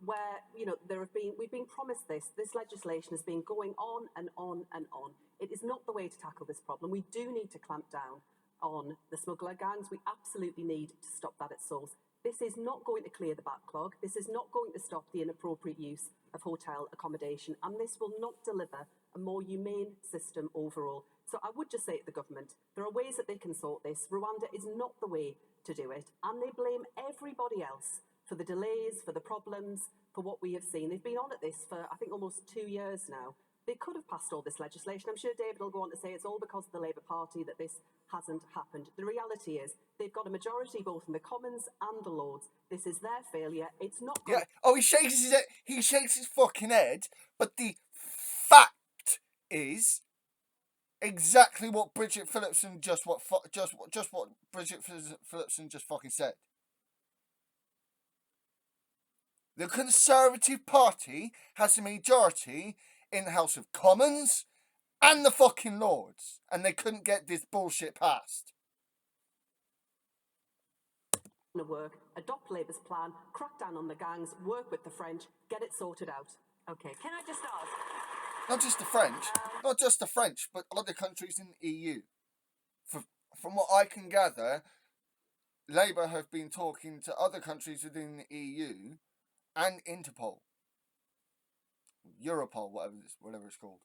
where we've been promised this legislation has been going on and on and on. It is not the way to tackle this problem. We do need to clamp down on the smuggler gangs. We absolutely need to stop that at source. This is not going to clear the backlog. This is not going to stop the inappropriate use of hotel accommodation, and this will not deliver a more humane system overall. So I would just say to the government, there are ways that they can sort this. Rwanda is not the way to do it, and they blame everybody else for the delays, for the problems, for what we have seen. They've been on at this for, I think, almost 2 years now. They could have passed all this legislation. I'm sure David will go on to say it's all because of the Labour Party that this hasn't happened. The reality is they've got a majority both in the Commons and the Lords. This is their failure. It's not good. Yeah. Oh, he shakes his head. He shakes his fucking head. But the fact is exactly what Bridget Phillipson just what Bridget Phillipson just fucking said. The Conservative Party has a majority in the House of Commons and the fucking Lords, and they couldn't get this bullshit passed. Work, adopt Labour's plan, crack down on the gangs, work with the French, get it sorted out. Okay, can I just ask? Not just the French, but other countries in the EU. From what I can gather, Labour have been talking to other countries within the EU and Interpol. Europol, whatever it's called.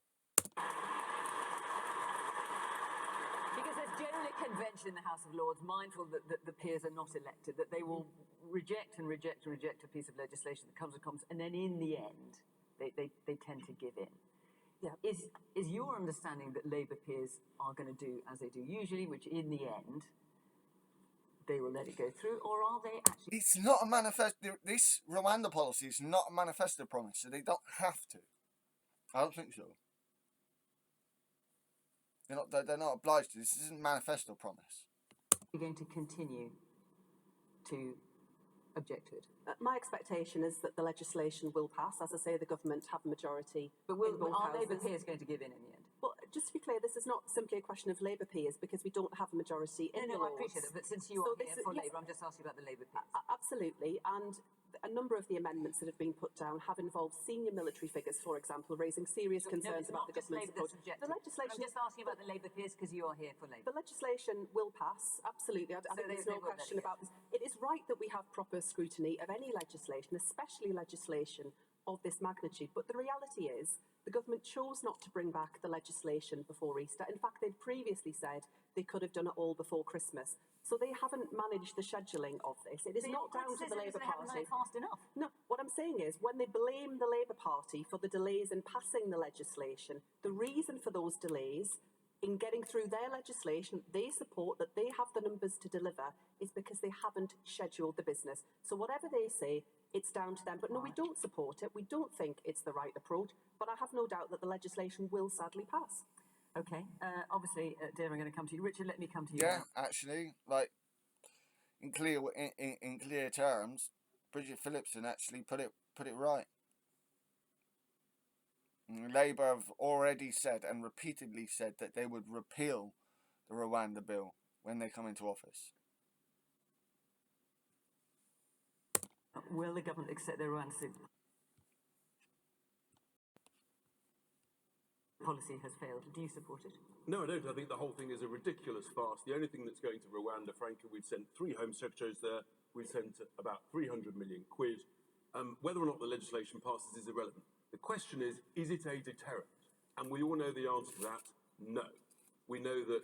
Because there's generally a convention in the House of Lords, mindful that the peers are not elected, that they will reject and reject and reject a piece of legislation that comes and comes, and then in the end, they tend to give in. Yeah. Is your understanding that Labour peers are going to do as they do usually, which in the end, they will let it go through, or are they actually... It's not a manifesto. This Rwanda policy is not a manifesto promise, so they don't have to. I don't think so. They're not obliged to. This isn't a manifesto promise. You're going to continue to object to it? My expectation is that the legislation will pass. As I say, the government have a majority. But in both are houses. Labour peers going to give in the end? Well, just to be clear, this is not simply a question of Labour peers because we don't have a majority in the I Lords. appreciate it, but since you are here for Labour, I'm just asking about the Labour peers. Absolutely, and a number of the amendments that have been put down have involved senior military figures, for example, raising serious concerns about the government's approach. The legislation... I'm just asking about the Labour peers because you are here for Labour. The legislation will pass, absolutely. I think there's no question about this. It is right that we have proper scrutiny of any legislation, especially legislation of this magnitude. But the reality is the government chose not to bring back the legislation before Easter. In fact, they'd previously said they could have done it all before Christmas. So they haven't managed the scheduling of this. It is not down to the Labour Party. Fast enough. No, what I'm saying is when they blame the Labour Party for the delays in passing the legislation, the reason for those delays in getting through their legislation they support, that they have the numbers to deliver, is because they haven't scheduled the business. So whatever they say, it's down to them. But no, we don't support it. We don't think it's the right approach. But I have no doubt that the legislation will sadly pass. Okay. Obviously, Dave, I'm going to come to you. Richard, let me come to you. Yeah, now. actually, like in clear terms, Bridget Phillipson actually put it right. Labour have already said and repeatedly said that they would repeal the Rwanda bill when they come into office. Will the government accept their Rwanda policy has failed? Do you support it? No, I don't. I think the whole thing is a ridiculous farce. The only thing that's going to Rwanda, frankly, we've sent 3 Home Secretaries there. We've sent about 300 million quid. Whether or not the legislation passes is irrelevant. The question is it a deterrent? And we all know the answer to that, no. We know that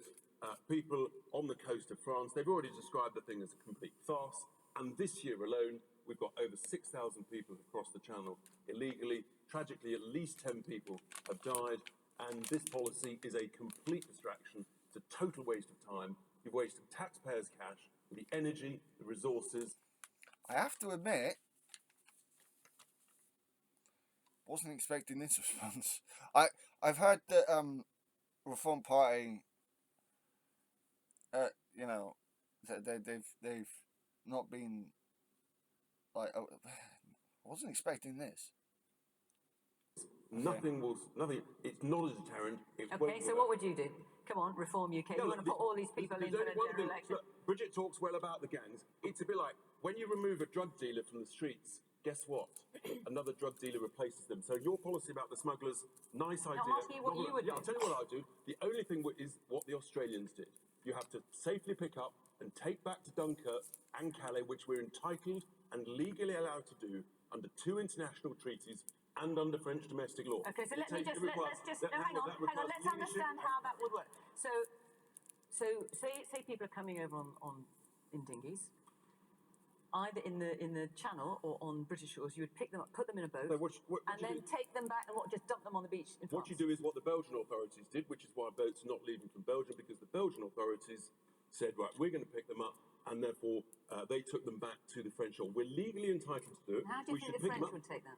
people on the coast of France, they've already described the thing as a complete farce. And this year alone, we've got over 6,000 people who've crossed the channel illegally. Tragically, at least 10 people have died. And this policy is a complete distraction. It's a total waste of time. You've wasted taxpayers' cash, the energy, the resources. I have to admit, wasn't expecting this response. I've heard that Reform Party, you know, they've not been like. I wasn't expecting this. Nothing. It's not a deterrent. Okay, so what would you do? Come on, Reform UK. You want to put all these people in for the general election? Look, Bridget talks well about the gangs. It's a bit like when you remove a drug dealer from the streets, guess what? Another drug dealer replaces them. So your policy about the smugglers, nice idea. I'm asking you what you would do. I'll tell you what I'll do. The only thing is what the Australians did. You have to safely pick up and take back to Dunkirk and Calais, which we're entitled and legally allowed to do under 2 international treaties and under French domestic law. Okay, so It let's requires- just that- hang on. that requires Let's leadership understand how that would work. So say people are coming over in dinghies, either in the Channel or on British shores. You would pick them up, put them in a boat, So what and you then do- take them back and just dump them on the beach in What France. you do is what the Belgian authorities did, which is why boats are not leaving from Belgium, because the Belgian authorities said, right, we're going to pick them up, and therefore they took them back to the French shore. We're legally entitled to do it. How do you We think should the pick them French up. would take that?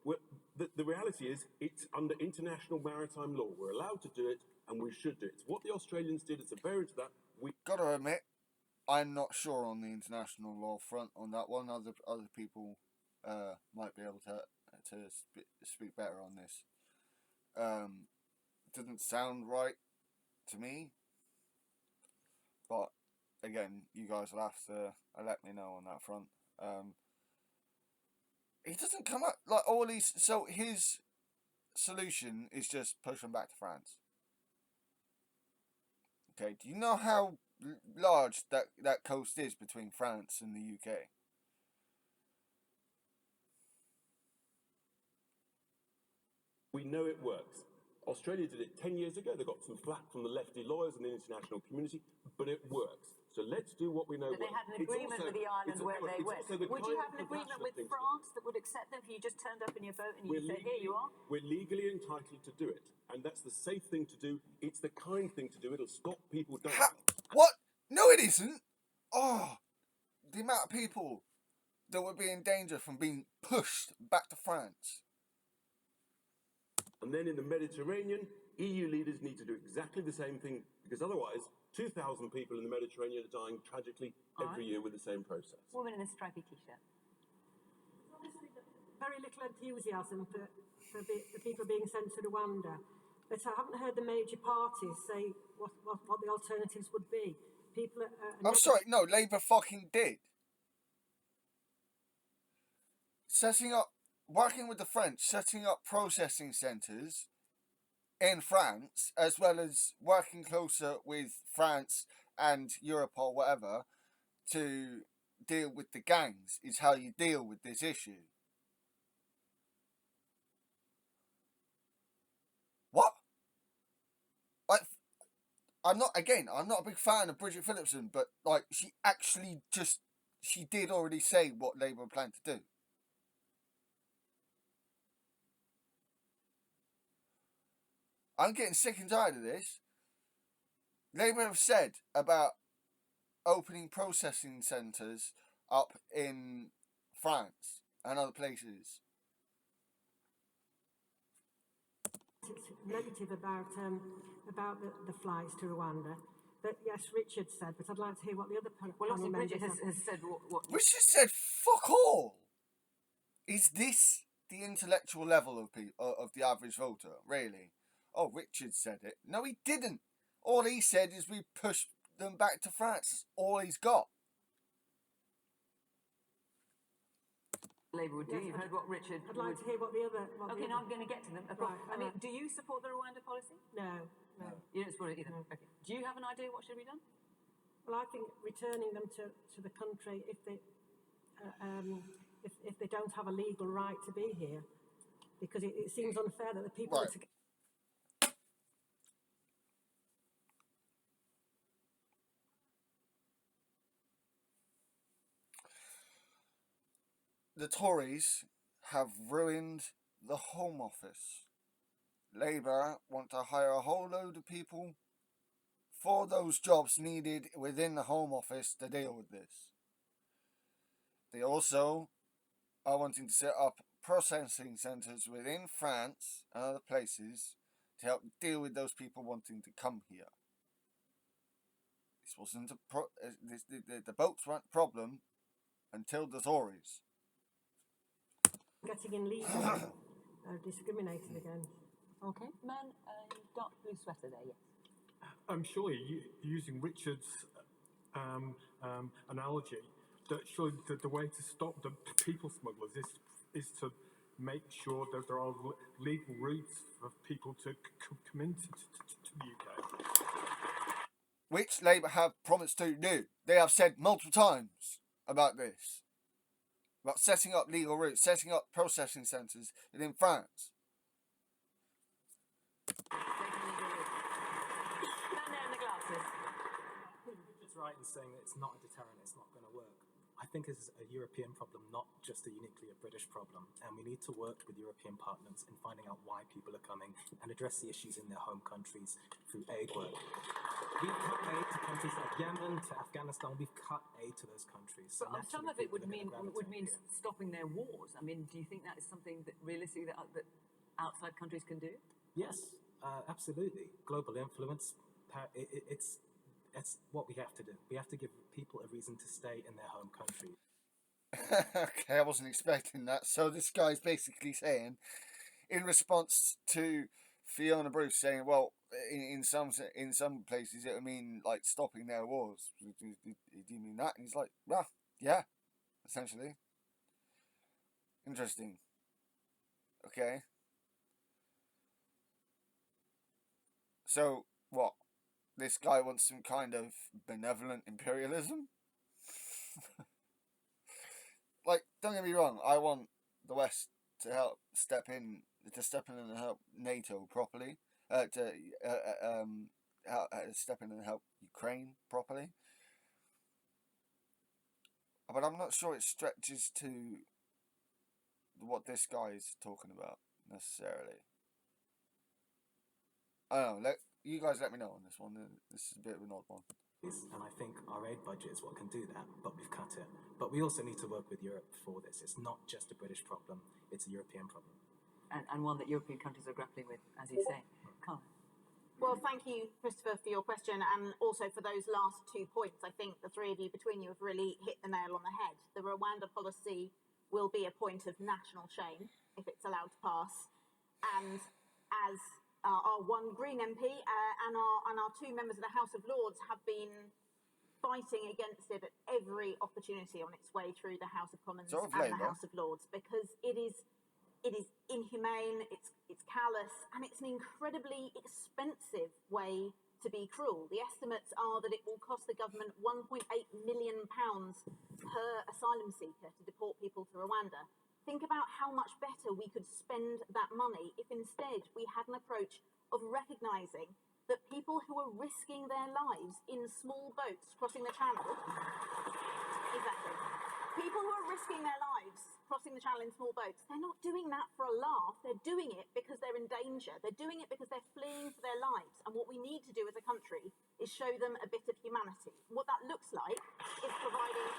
Well, the reality is it's under international maritime law. We're allowed to do it, and we should do it. It's what the Australians did. It's a variant of that. Gotta admit, I'm not sure on the international law front on that one. Other people might be able to speak better on this. Doesn't sound right to me, but again, you guys will have to let me know on that front. He doesn't come up like all these. So his solution is just push them back to France. Okay, do you know how large that coast is between France and the UK? We know it works. Australia did it 10 years ago. They got some flack from the lefty lawyers and the international community, but it works. So let's do what we know But they works. had an agreement with the island where they went. Would you have an agreement with France that would accept them if you just turned up in your boat and you said, here you are? We're legally entitled to do it, and that's the safe thing to do. It's the kind thing to do. It'll stop people dying. What? No, it isn't. Oh, the amount of people that would be in danger from being pushed back to France. And then in the Mediterranean, EU leaders need to do exactly the same thing, because otherwise 2,000 people in the Mediterranean are dying tragically every year with the same process. Woman in a stripy t-shirt. Very little enthusiasm for the people being sent to Rwanda. But I haven't heard the major parties say what the alternatives would be. People are I'm sorry, no, Labour fucking did. Working with the French, setting up processing centres in France, as well as working closer with France and Europol, whatever, to deal with the gangs, is how you deal with this issue. What? I'm not a big fan of Bridget Phillipson, but like she did already say what Labour planned to do. I'm getting sick and tired of this. Labour have said about opening processing centres up in France and other places. It's negative about the flights to Rwanda. But yes, Richard said, but I'd like to hear what the other panel members Richard has said what... Richard said, fuck all! Is this the intellectual level of the average voter, really? Oh, Richard said it. No, he didn't. All he said is we pushed them back to France. That's all he's got. Labour would do. You've heard what Richard... I'd like to hear what the other... Okay, now I'm going to get to them. Right, I mean, do you support the Rwanda policy? No. You don't support it either? Okay. Do you have an idea what should be done? Well, I think returning them to the country if they don't have a legal right to be here, because it seems unfair that the people... Right. The Tories have ruined the Home Office. Labour want to hire a whole load of people for those jobs needed within the Home Office to deal with this. They also are wanting to set up processing centres within France and other places to help deal with those people wanting to come here. This wasn't the boats weren't a problem until the Tories. Getting in legal discriminated against. Okay, man, dark blue sweater there, yes. I'm surely using Richard's analogy, that surely the way to stop the people smugglers is to make sure that there are legal routes for people to come into the UK. Which Labour have promised to do. They have said multiple times about this. about setting up legal routes, setting up processing centres within France. It's right in saying that it's not a deterrent, it's not going to work. I think this is a European problem, not just a uniquely a British problem, and we need to work with European partners in finding out why people are coming and address the issues in their home countries through aid work. We've cut aid to countries like Yemen, to Afghanistan, we've cut aid to those countries. So But some of it would mean stopping their wars. I mean, do you think that is something that realistically that outside countries can do? Yes, absolutely. Global influence, it's what we have to do. We have to give people a reason to stay in their home country. Okay, I wasn't expecting that. So this guy's basically saying, in response to Fiona Bruce saying, well, in some places it would mean like stopping their wars. Do you mean that? And he's like, well, yeah, essentially. Interesting. Okay. So what? This guy wants some kind of benevolent imperialism? Like, don't get me wrong, I want the West to help step in and help NATO properly, step in and help Ukraine properly. But I'm not sure it stretches to what this guy is talking about, necessarily. I don't know, you guys let me know on this one. This is a bit of an odd one. And I think our aid budget is what can do that, but we've cut it. But we also need to work with Europe for this. It's not just a British problem, it's a European problem. And one that European countries are grappling with, as you say. Carl. Well, thank you, Christopher, for your question, and also for those last 2 points. I think the three of you between you have really hit the nail on the head. The Rwanda policy will be a point of national shame if it's allowed to pass. And as our one Green MP and our two members of the House of Lords have been fighting against it at every opportunity on its way through the House of Commons and the House of Lords, because it is inhumane, it's callous, and it's an incredibly expensive way to be cruel. The estimates are that it will cost the government £1.8 million per asylum seeker to deport people to Rwanda. Think about how much better we could spend that money if instead we had an approach of recognising that people who are risking their lives in small boats crossing the channel, exactly, people who are risking their lives crossing the channel in small boats, they're not doing that for a laugh, they're doing it because they're in danger, they're doing it because they're fleeing for their lives, and what we need to do as a country is show them a bit of humanity. What that looks like is providing...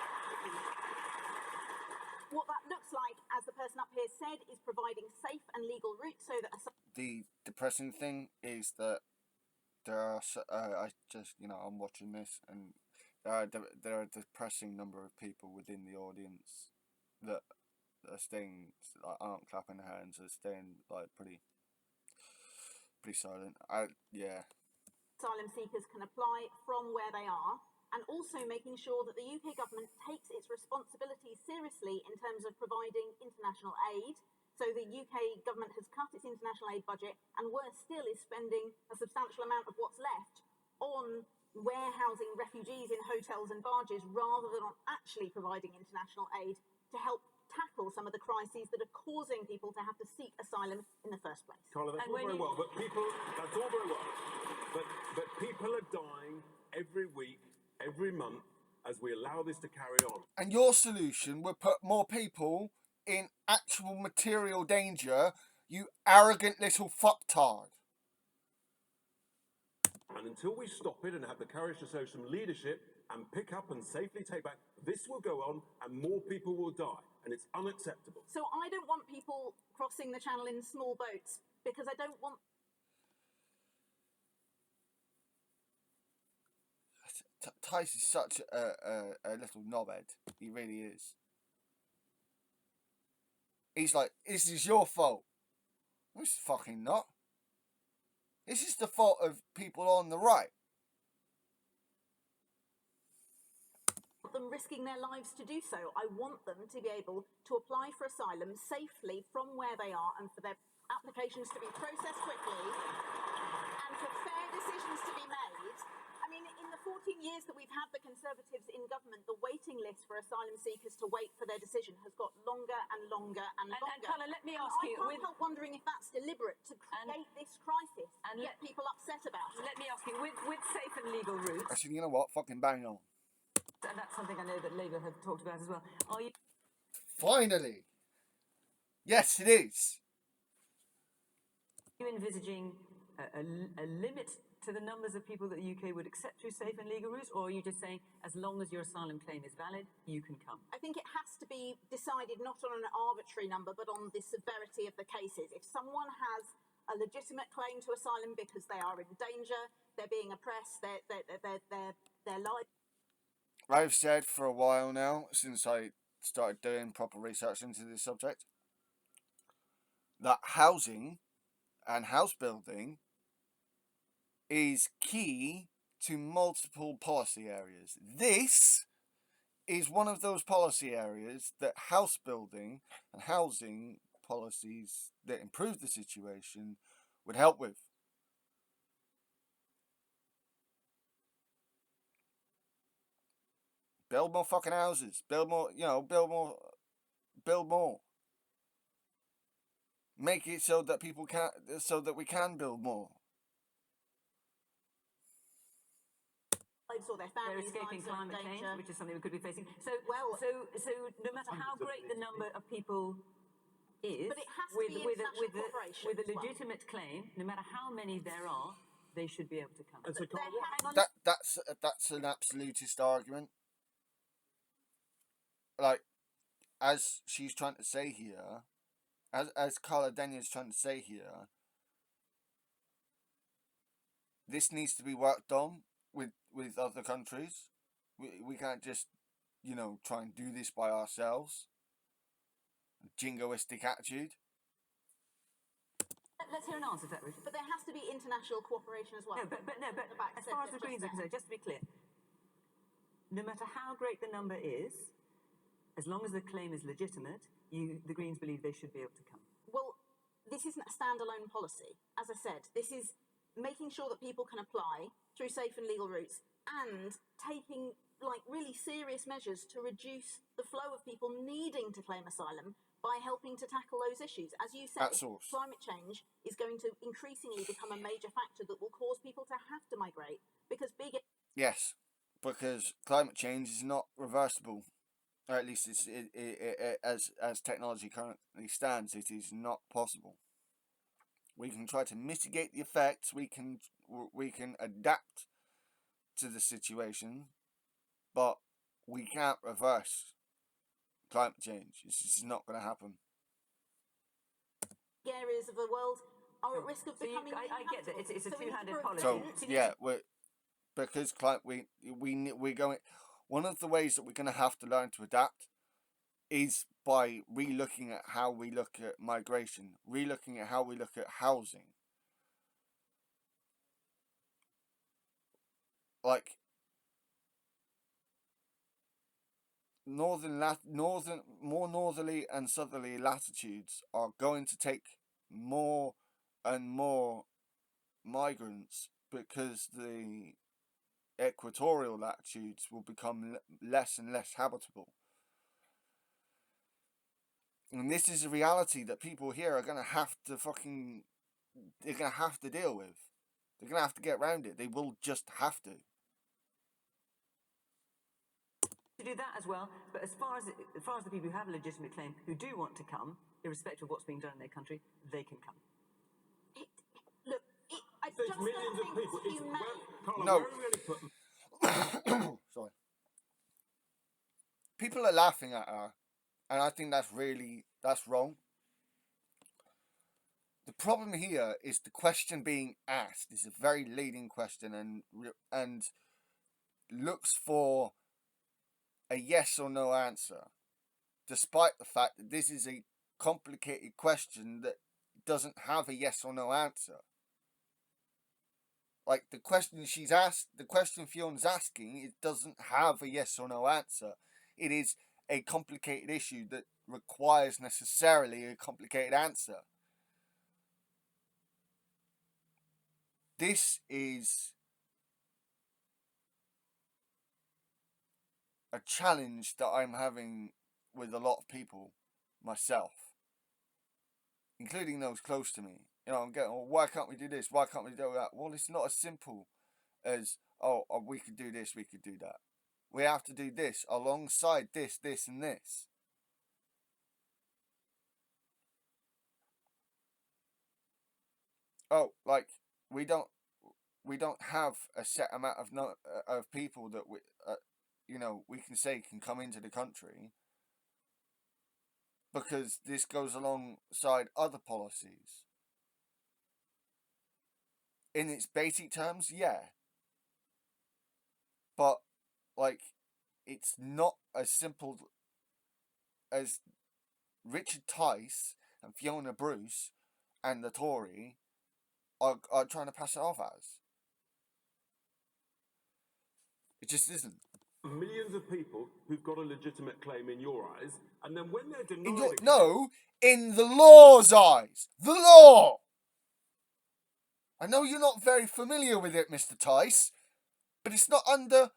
What that looks like, as the person up here said, is providing safe and legal routes so that... The depressing thing is that there are, I'm watching this, and there are a depressing number of people within the audience that are staying, like, aren't clapping their hands, are staying, like, pretty silent. Asylum seekers can apply from where they are, and also making sure that the UK government takes its responsibilities seriously in terms of providing international aid. So the UK government has cut its international aid budget, and worse still is spending a substantial amount of what's left on warehousing refugees in hotels and barges rather than on actually providing international aid to help tackle some of the crises that are causing people to have to seek asylum in the first place. Carla, that's all very well, but that's all very well. But people are dying every week, every month, as we allow this to carry on. And your solution would put more people in actual material danger, you arrogant little fucktard. And until we stop it and have the courage to show some leadership and pick up and safely take back, this will go on and more people will die. And it's unacceptable. So I don't want people crossing the channel in small boats because I don't want... Tice is such a little knobhead. He really is. He's like, this is your fault. It's fucking not. This is the fault of people on the right. Them risking their lives to do so. I want them to be able to apply for asylum safely from where they are and for their applications to be processed quickly and for fair decisions to be made. I mean, in the 14 years years that we've had the Conservatives in government, the waiting list for asylum seekers to wait for their decision has got longer and longer and longer. And Carla, let me ask you, I can't help wondering if that's deliberate to create this crisis and get people upset about it. Let me ask you, with safe and legal routes, Actually, you know what? Fucking bang on. and that's something I know that Labour have talked about as well. Are you Finally! Yes, it is. envisaging a limit to the numbers of people that the UK would accept through safe and legal routes, or are you just saying as long as your asylum claim is valid, you can come? I think it has to be decided not on an arbitrary number, but on the severity of the cases. If someone has a legitimate claim to asylum because they are in danger, they're being oppressed, their life. I've said for a while now, since I started doing proper research into this subject, that housing and house building is key to multiple policy areas. This is one of those policy areas that house building and housing policies that improve the situation would help with. Build more fucking houses. Build more, build more. Build more. Make it so that we can build more. Or their families, They're escaping climate change, which is something we could be facing. So no matter how great the number of people is, but it has to with be a legitimate claim, no matter how many there are, they should be able to come. And so, That's an absolutist argument. Like, as she's trying to say here, as Carla Denny is trying to say here, this needs to be worked on with other countries. We can't just, try and do this by ourselves. Jingoistic attitude. Let's hear an answer to that, Ruth. But there has to be international cooperation as well. No, but as far as the Greens are concerned, just to be clear, no matter how great the number is, as long as the claim is legitimate, the Greens believe they should be able to come. Well, this isn't a standalone policy. As I said, this is making sure that people can apply through safe and legal routes and taking really serious measures to reduce the flow of people needing to claim asylum by helping to tackle those issues. As you said, climate change is going to increasingly become a major factor that will cause people to have to migrate because Yes, because climate change is not reversible. Or at least as technology currently stands, it is not possible. We can try to mitigate the effects. We can adapt to the situation, but we can't reverse climate change. It's just not going to happen. Areas of the world are at risk of becoming. I get that it's a two-handed policy. So because we're going. One of the ways that we're going to have to learn to adapt is by re-looking at how we look at migration, re-looking at how we look at housing. Like more northerly and southerly latitudes are going to take more and more migrants because the equatorial latitudes will become less and less habitable. And this is a reality that people here are going to have to they're going to have to deal with. They're going to have to get around it. They will just have to. To do that as well, but as far as the people who have a legitimate claim, who do want to come, irrespective of what's being done in their country, they can come. I just millions don't of think people. it's humane. No. Sorry. People are laughing at her, and I think that's wrong. The problem here is the question being asked is a very leading question and looks for a yes or no answer, despite the fact that this is a complicated question that doesn't have a yes or no answer. Like the question she's asked, the question Fiona's asking, it doesn't have a yes or no answer. It is a complicated issue that requires necessarily a complicated answer. This is a challenge that I'm having with a lot of people, myself, including those close to me. You know, I'm getting, oh, why can't we do this? Why can't we do that? Well, it's not as simple as, we could do this, we could do that. We have to do this alongside this, this, and this. Oh, like, we don't have a set amount of people that we can say can come into the country, because this goes alongside other policies. In its basic terms, yeah. But, like, it's not as simple as Richard Tice and Fiona Bruce and the Tory are trying to pass it off as. It just isn't. Millions of people who've got a legitimate claim in your eyes, and then when they're denied... In the law's eyes. The law! I know you're not very familiar with it, Mr. Tice, but it's not under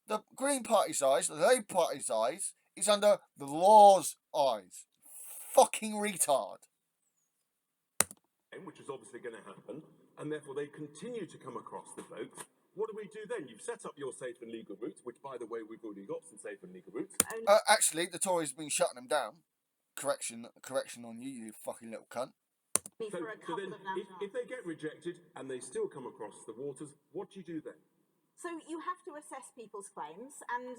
the Green Party's eyes, the Labour Party's eyes. It's under the law's eyes. Fucking retard. which is obviously going to happen, and therefore they continue to come across the boat. What do we do then? You've set up your safe and legal routes, which, by the way, we've already got some safe and legal routes. Actually, the Tories have been shutting them down. Correction on you, you fucking little cunt. So then, if they get rejected and they still come across the waters, what do you do then? So you have to assess people's claims, and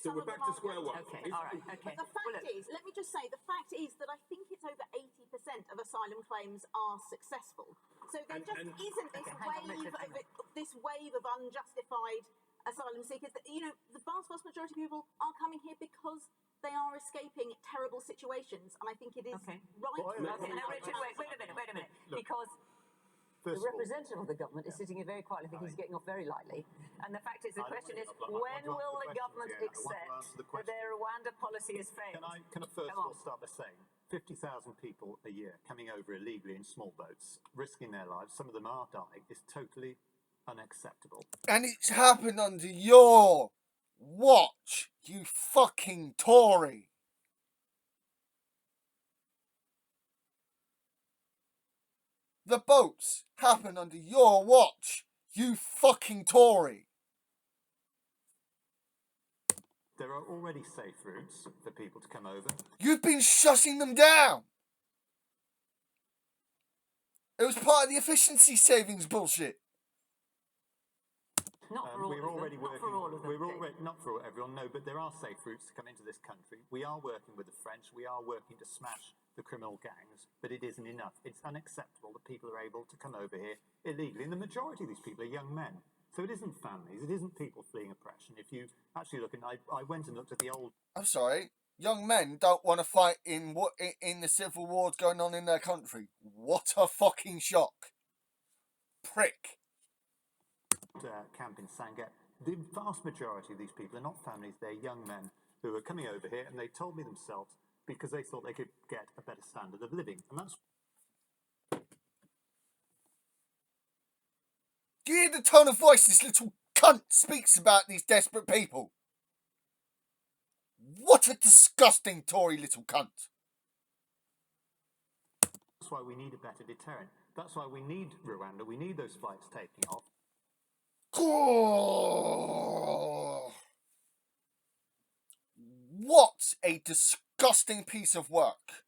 So some we're of them back to are square one. Okay, all right, okay. But the fact is, let me just say, the fact is that I think it's over 80% of asylum claims are successful. So there isn't this wave of unjustified asylum seekers. The vast majority of people are coming here because they are escaping terrible situations, and I think it is right. Okay, now, Richard, wait a minute. Because the representative of the government is sitting here very quietly, thinking he's getting off very lightly. And the fact is, the question is, when will the government accept that their Rwanda policy has failed? Can I first of all start by saying 50,000 people a year coming over illegally in small boats, risking their lives, some of them are dying, is totally unacceptable. And it's happened under your watch, you fucking Tory. The boats happen under your watch, you fucking Tory. There are already safe routes for people to come over. You've been shutting them down. It was part of the efficiency savings bullshit. Not for everyone, no, but there are safe routes to come into this country. We are working with the French. We are working to smash the criminal gangs, but it isn't enough. It's unacceptable that people are able to come over here illegally, and the majority of these people are young men. So it isn't families, it isn't people fleeing oppression. If you actually look, and I went and looked at the old... I'm sorry, young men don't want to fight in the civil wars going on in their country. What a fucking shock. Prick. Camp in Sanget. The vast majority of these people are not families, they're young men who are coming over here, and they told me themselves because they thought they could get a better standard of living. And that's... Do you hear the tone of voice this little cunt speaks about these desperate people? What a disgusting Tory little cunt. That's why we need a better deterrent. That's why we need Rwanda. We need those flights taking off. What a disgusting piece of work.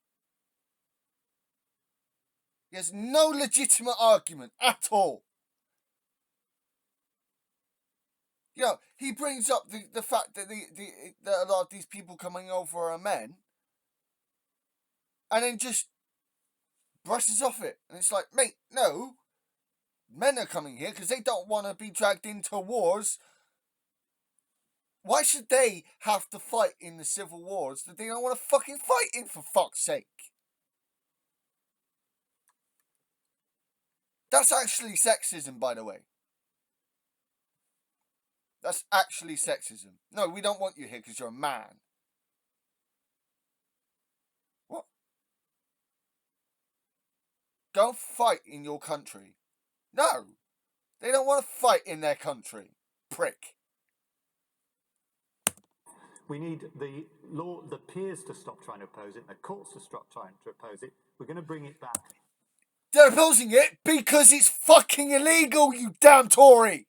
He has no legitimate argument at all. He brings up the fact that that a lot of these people coming over are men, and then just brushes off it. And it's like, mate, no. Men are coming here because they don't want to be dragged into wars. Why should they have to fight in the civil wars that they don't want to fucking fight in, for fuck's sake? That's actually sexism, by the way. That's actually sexism. No, we don't want you here because you're a man. What? Go fight in your country. No, they don't want to fight in their country. Prick. We need the peers to stop trying to oppose it, and the courts to stop trying to oppose it. We're going to bring it back. They're opposing it because it's fucking illegal, you damn Tory!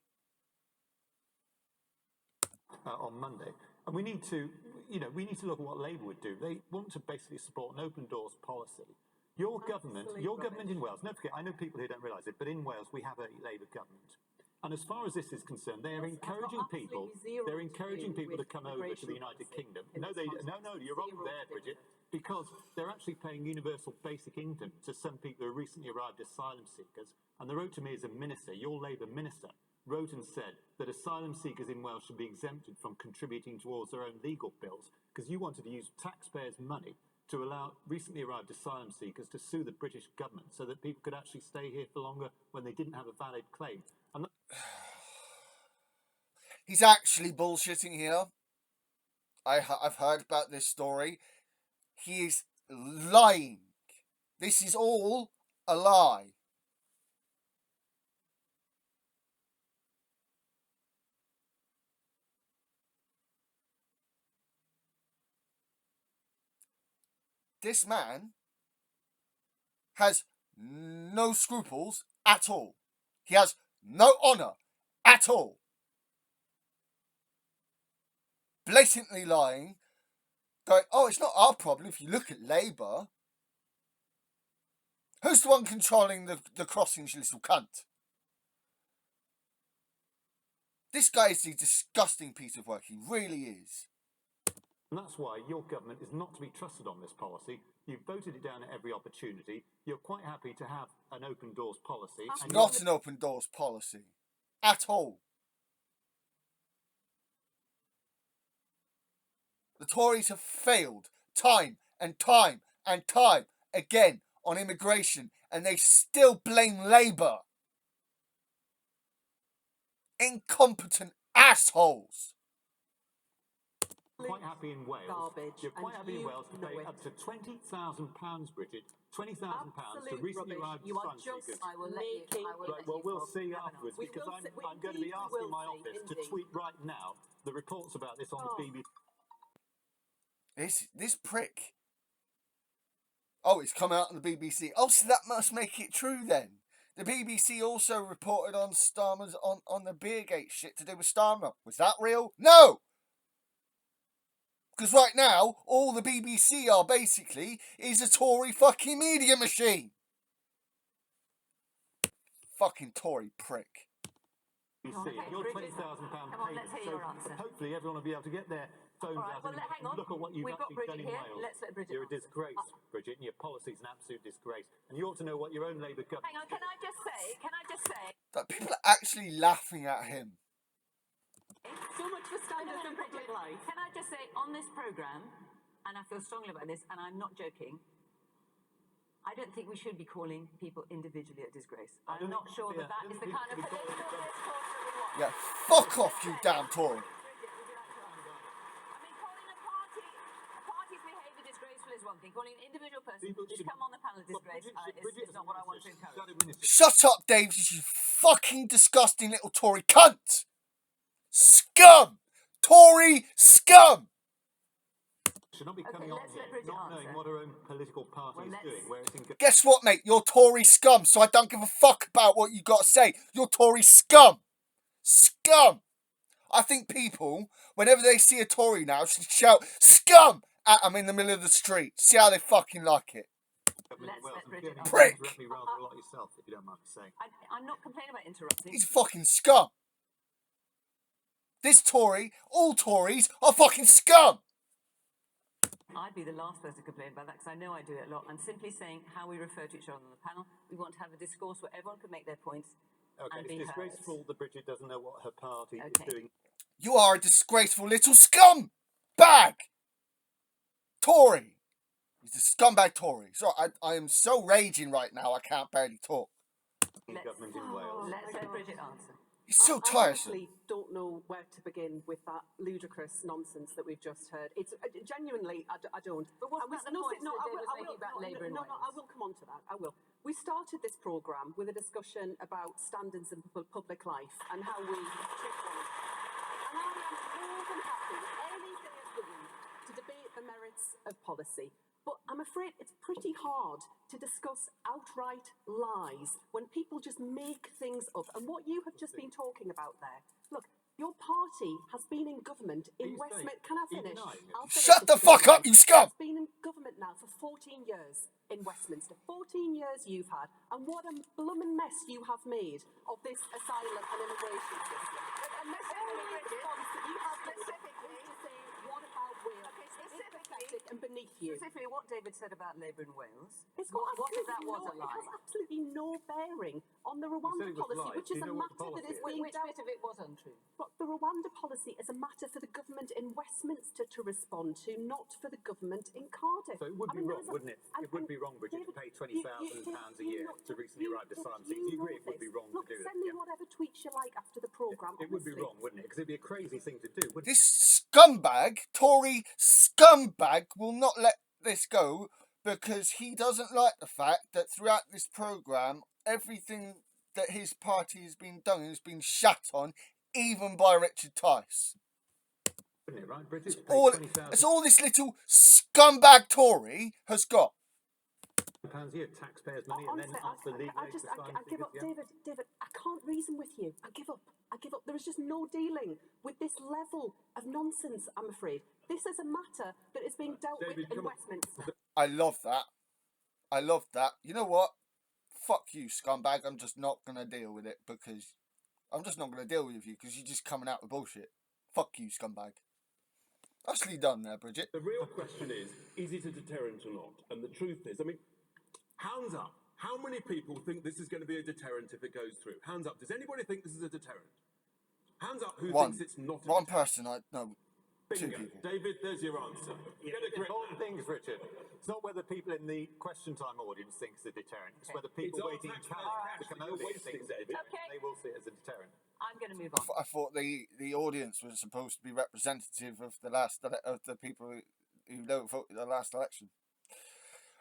On Monday. And we need to look at what Labour would do. They want to basically support an open doors policy. Your government in Wales, don't forget, I know people who don't realise it, but in Wales we have a Labour government. And as far as this is concerned, they are encouraging people to come over to the United Kingdom. No, you're wrong there, Bridget, because they're actually paying universal basic income to some people who are recently arrived asylum seekers. And they wrote to me as a minister, your Labour minister, wrote and said that asylum seekers in Wales should be exempted from contributing towards their own legal bills because you wanted to use taxpayers' money to allow recently arrived asylum seekers to sue the British government so that people could actually stay here for longer when they didn't have a valid claim. And he's actually bullshitting here. I've heard about this story. He is lying. This is all a lie. This man has no scruples at all. He has no honour at all. Blatantly lying, going, oh, it's not our problem if you look at Labour. Who's the one controlling the crossings, you little cunt? This guy is a disgusting piece of work. He really is. And that's why your government is not to be trusted on this policy. You've voted it down at every opportunity. You're quite happy to have an open doors policy. It's not an open doors policy. At all. The Tories have failed time and time and time again on immigration, and they still blame Labour. Incompetent assholes. Quite happy in Wales. You're quite happy in Wales to pay up to £20,000, Bridget. £20,000 to recently arrived asylum seekers. Right, well, we'll see afterwards because I'm going to be asking my office to tweet right now the reports about this on the BBC. This prick. Oh, it's come out on the BBC. Oh, so that must make it true then. The BBC also reported on Starmer's on the Beergate shit to do with Starmer. Was that real? No! Because right now, all the BBC are basically is a Tory fucking media machine. Fucking Tory prick. Your £20,000 payment. So hopefully everyone will be able to get their phones out and look at what you've actually done in Wales. You're a disgrace, Bridget, and your policy's an absolute disgrace. And you ought to know what your own Labour government... Hang on, can I just say... That people are actually laughing at him. So much for standards in public life. Can I just say, on this programme, and I feel strongly about this, and I'm not joking, I don't think we should be calling people individually a disgrace. I'm not sure that is the kind of political discourse that we want. Yeah, fuck off, you damn Tory. I mean, calling a party's behaviour disgraceful is one thing. Calling an individual person who's come on the panel a disgrace is not what I want to encourage. Shut up, Dave, you fucking disgusting little Tory cunt! Scum! Tory scum! Should not be coming on here, not knowing what her own political party is doing. Where it's Guess what, mate? You're Tory scum, so I don't give a fuck about what you got to say. You're Tory scum! Scum! I think people, whenever they see a Tory now, should shout scum at them in the middle of the street. See how they fucking like it. Prick! I'm not complaining about interrupting. He's fucking scum. This Tory, all Tories are fucking scum. I'd be the last person to complain about that because I know I do it a lot. I'm simply saying how we refer to each other on the panel. We want to have a discourse where everyone can make their points. Okay, and be it's disgraceful that Bridget doesn't know what her party is doing. You are a disgraceful little scum bag. Tory. He's a scumbag Tory. So I am so raging right now I can't barely talk. Government in Wales. Let's let Bridget answer. It's so I tiresome. honestly don't know where to begin with that ludicrous nonsense that we've just heard. It's genuinely, I don't. But what's the point that Dave was making about Labour in Wales? I will come on to that. I will. We started this programme with a discussion about standards in public life and how we treat one another. And I am more than happy with anything as good to debate the merits of policy. But I'm afraid it's pretty hard to discuss outright lies when people just make things up. And what you have just been talking about there, look, your party has been in government in Westminster. Can I finish? I'll finish. Shut the fuck up, you scum! It's been in government now for 14 years in Westminster. 14 years you've had. And what a blooming mess you have made of this asylum and immigration system. And this only response that you have specifically to say, what about Wales? It's pathetic and beneath you. Specifically, what David said about Labour in Wales. It's got what if that was a it lie? has absolutely no bearing on the Rwanda it was policy, lies. which is Do you a know what the matter that is policy being Which dealt bit of it was untrue? But the Rwanda policy is a matter for the government in Westminster to respond to, not for the government in Cardiff. So it would be wrong, wouldn't it? It would be wrong, Bridget, to pay £20,000 a year to recently arrived asylum seekers. Do you agree it would be wrong to do that? Send me whatever tweets you like after the programme. It would be wrong, wouldn't it? Because it'd be a crazy thing to do, wouldn't it? This scumbag, Tory scumbag, will not let this go because he doesn't like the fact that throughout this programme, everything that his party has been done has been shat on, even by Richard Tice. Wouldn't it, right, Bridget? It's all this little scumbag Tory has got. £20,000 a year, taxpayers' money, and then after legal I give up, David, I can't reason with you. I give up. There is just no dealing with this level of nonsense, I'm afraid. This is a matter that is being dealt with in Westminster. I love that. You know what? Fuck you, scumbag. I'm just not going to deal with it because I'm just not going to deal with you because you're just coming out with bullshit. Fuck you, scumbag. Nicely done there, Bridget. The real question is it a deterrent or not? And the truth is, I mean, hands up. How many people think this is going to be a deterrent if it goes through? Hands up. Does anybody think this is a deterrent? Hands up who thinks it's not a One deterrent. person, two Bingo. people. David, there's your answer. Get a grip. Important things, Richard. It's not whether people in the question time audience think it's a deterrent. It's whether people waiting in cabs to come over here think they will see it as a deterrent. I'm going to move on. I thought the audience was supposed to be representative of the people who don't vote in the last election,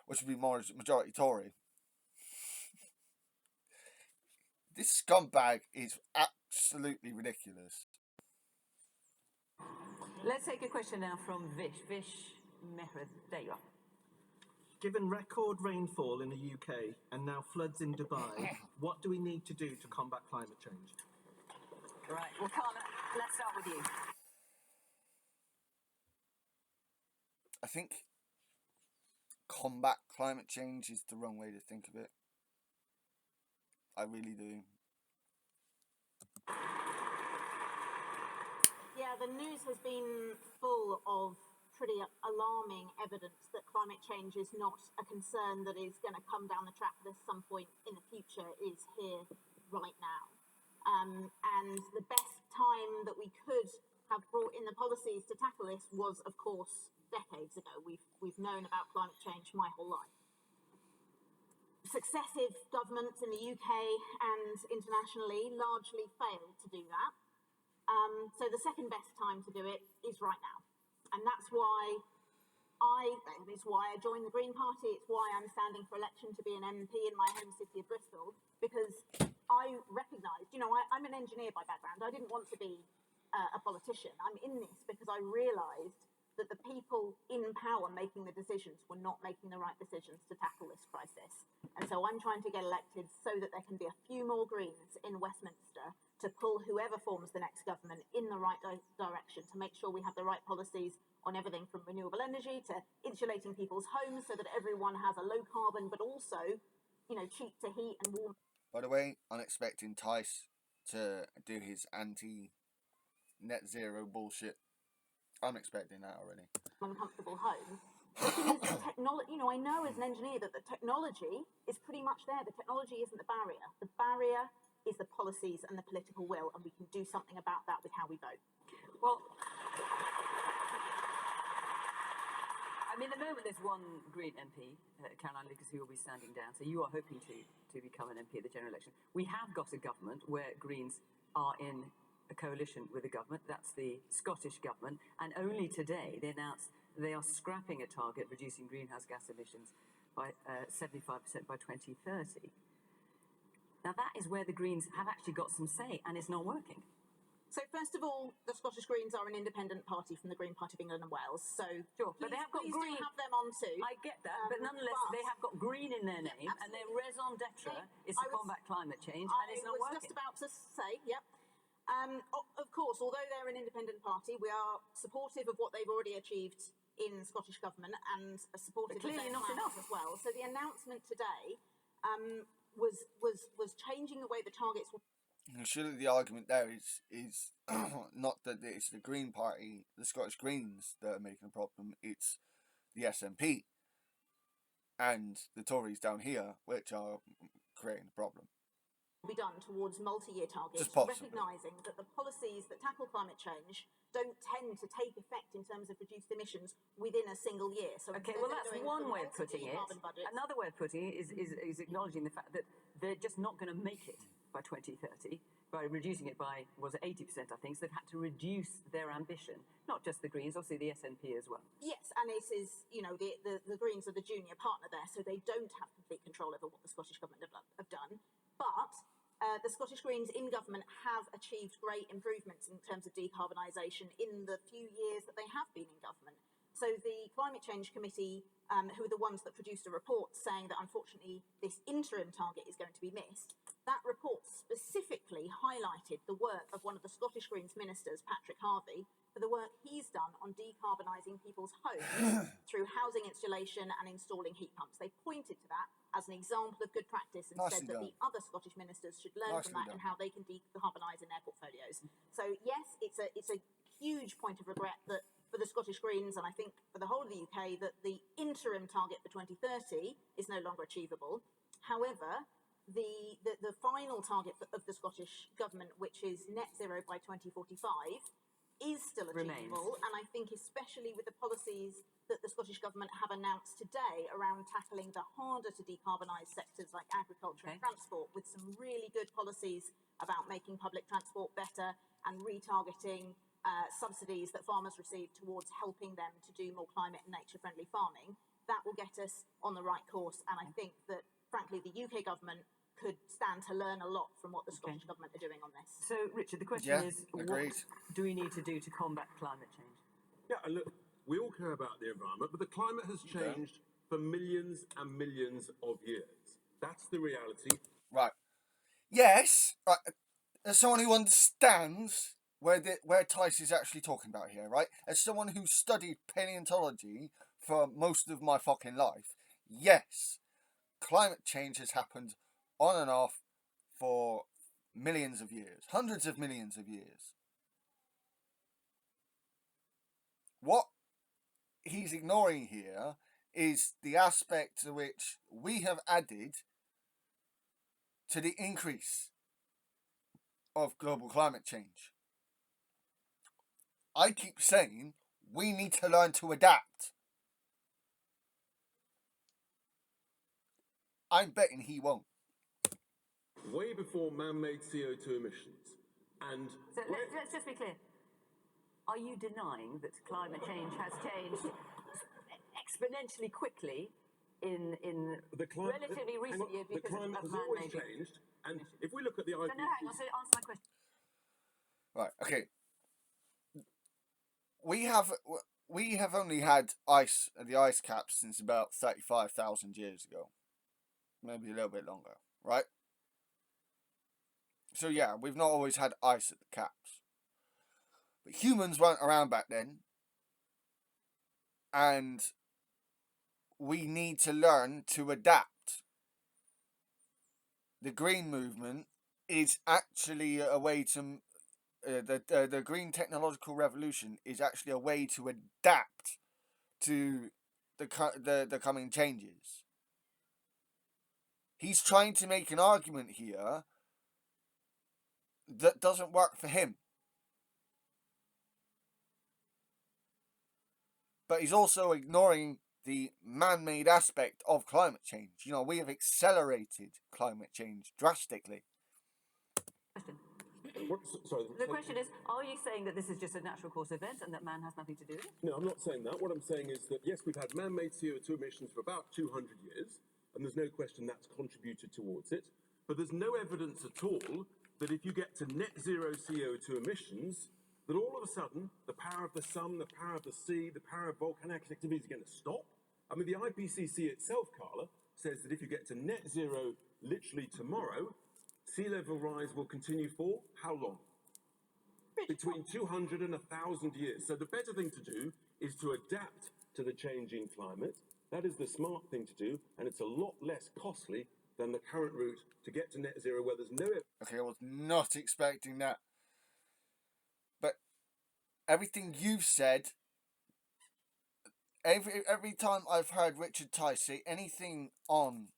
which would be more majority Tory. This scumbag is absolutely ridiculous. Let's take a question now from Vish. Vish Mehrad. There you are. Given record rainfall in the UK and now floods in Dubai, what do we need to do to combat climate change? Right. Well, Carla, let's start with you. I think combat climate change is the wrong way to think of it. I really do. Yeah, the news has been full of pretty alarming evidence that climate change is not a concern that is going to come down the track at some point in the future. Is here right now. And the best time that we could have brought in the policies to tackle this was, of course, decades ago. We've known about climate change my whole life. Successive governments in the UK and internationally largely failed to do that. So the second best time to do it is right now. And that's why I joined the Green Party. It's why I'm standing for election to be an MP in my home city of Bristol, because I recognised, I'm an engineer by background. I didn't want to be a politician. I'm in this because I realised that the people in power making the decisions were not making the right decisions to tackle this crisis. And so I'm trying to get elected so that there can be a few more Greens in Westminster to pull whoever forms the next government in the right direction, to make sure we have the right policies on everything from renewable energy to insulating people's homes so that everyone has a low carbon, but also, cheap to heat and warm. By the way, I'm expecting Tice to do his anti-net zero bullshit. I'm expecting that already. Uncomfortable homes. The thing is, the technology, I know as an engineer that the technology is pretty much there. The technology isn't the barrier. The barrier is the policies and the political will, and we can do something about that with how we vote. Well, I mean, at the moment there's one Green MP, Caroline Lucas, who will be standing down. So you are hoping to become an MP at the general election. We have got a government where Greens are in a coalition with the government. That's the Scottish government. And only today they announced they are scrapping a target reducing greenhouse gas emissions by 75% by 2030. Now that is where the Greens have actually got some say, and it's not working. So first of all, the Scottish Greens are an independent party from the Green Party of England and Wales. So sure, but they have got please green. Do have them on too. I get that, but nonetheless, they have got green in their name, and their raison d'être is to combat climate change, and it's not working. I was just about to say, yep. Of course, although they're an independent party, we are supportive of what they've already achieved in Scottish Government and supportive of their not enough as well. So the announcement today was changing the way the targets were. Surely the argument there is not that it's the Green Party, the Scottish Greens, that are making a problem. It's the SNP and the Tories down here, which are creating a problem. Be done towards multi-year targets, recognising that the policies that tackle climate change don't tend to take effect in terms of reduced emissions within a single year. So okay, well that's one way of putting it. Another way of putting it is acknowledging the fact that they're just not going to make it by 2030 by reducing it by, was it 80%, I think, so they've had to reduce their ambition. Not just the Greens, obviously the SNP as well. Yes, and it is, you know, the Greens are the junior partner there, so they don't have complete control over what the Scottish Government have done. But the Scottish Greens in government have achieved great improvements in terms of decarbonisation in the few years that they have been in government. So the Climate Change Committee, who are the ones that produced a report saying that unfortunately this interim target is going to be missed, that report specifically highlighted the work of one of the Scottish Greens ministers, Patrick Harvey, for the work he's done on decarbonising people's homes through housing installation and installing heat pumps. They pointed to that as an example of good practice and said that the other Scottish ministers should learn from that and how they can decarbonise in their portfolios. So yes, it's a huge point of regret that for the Scottish Greens, and I think for the whole of the UK, that the interim target for 2030 is no longer achievable. However, the final target of the Scottish Government, which is net zero by 2045, is still achievable. And I think especially with the policies that the Scottish Government have announced today around tackling the harder to decarbonise sectors like agriculture and transport, with some really good policies about making public transport better and retargeting subsidies that farmers receive towards helping them to do more climate and nature-friendly farming, that will get us on the right course. And I think that, frankly, the UK government could stand to learn a lot from what the Scottish Government are doing on this. So, Richard, the question is, what do we need to do to combat climate change? Yeah, and look, we all care about the environment, but the climate has changed for millions and millions of years. That's the reality. Right. Yes. Right. As someone who understands where Tice is actually talking about here, right? As someone who studied paleontology for most of my fucking life, yes, climate change has happened on and off for millions of years, hundreds of millions of years. What he's ignoring here is the aspect to which we have added to the increase of global climate change. I keep saying we need to learn to adapt. I'm betting he won't. Way before man-made CO2 emissions. And so let's just be clear. Are you denying that climate change has changed exponentially quickly in relatively recent years because the climate of has always man-made changed? And if we look at the IPCC... No, hang on, so answer my question. Right, okay. We have only had the ice caps since about 35,000 years ago. Maybe a little bit longer, right? So yeah, we've not always had ice at the caps. But humans weren't around back then. And we need to learn to adapt. The green movement is actually a way to... the green technological revolution is actually a way to adapt to the coming changes. He's trying to make an argument here that doesn't work for him. But he's also ignoring the man-made aspect of climate change. You know, we have accelerated climate change drastically. The question is, are you saying that this is just a natural course event and that man has nothing to do with it? No, I'm not saying that. What I'm saying is that, yes, we've had man-made CO2 emissions for about 200 years, and there's no question that's contributed towards it. But there's no evidence at all that if you get to net zero CO2 emissions, that all of a sudden the power of the sun, the power of the sea, the power of volcanic activity is going to stop? I mean, the IPCC itself, Carla, says that if you get to net zero literally tomorrow, sea level rise will continue for how long? Between 200 and 1,000 years. So the better thing to do is to adapt to the changing climate. That is the smart thing to do, and it's a lot less costly than the current route to get to net zero where there's no... Okay, I was not expecting that. But everything you've said, every time I've heard Richard Tice say anything on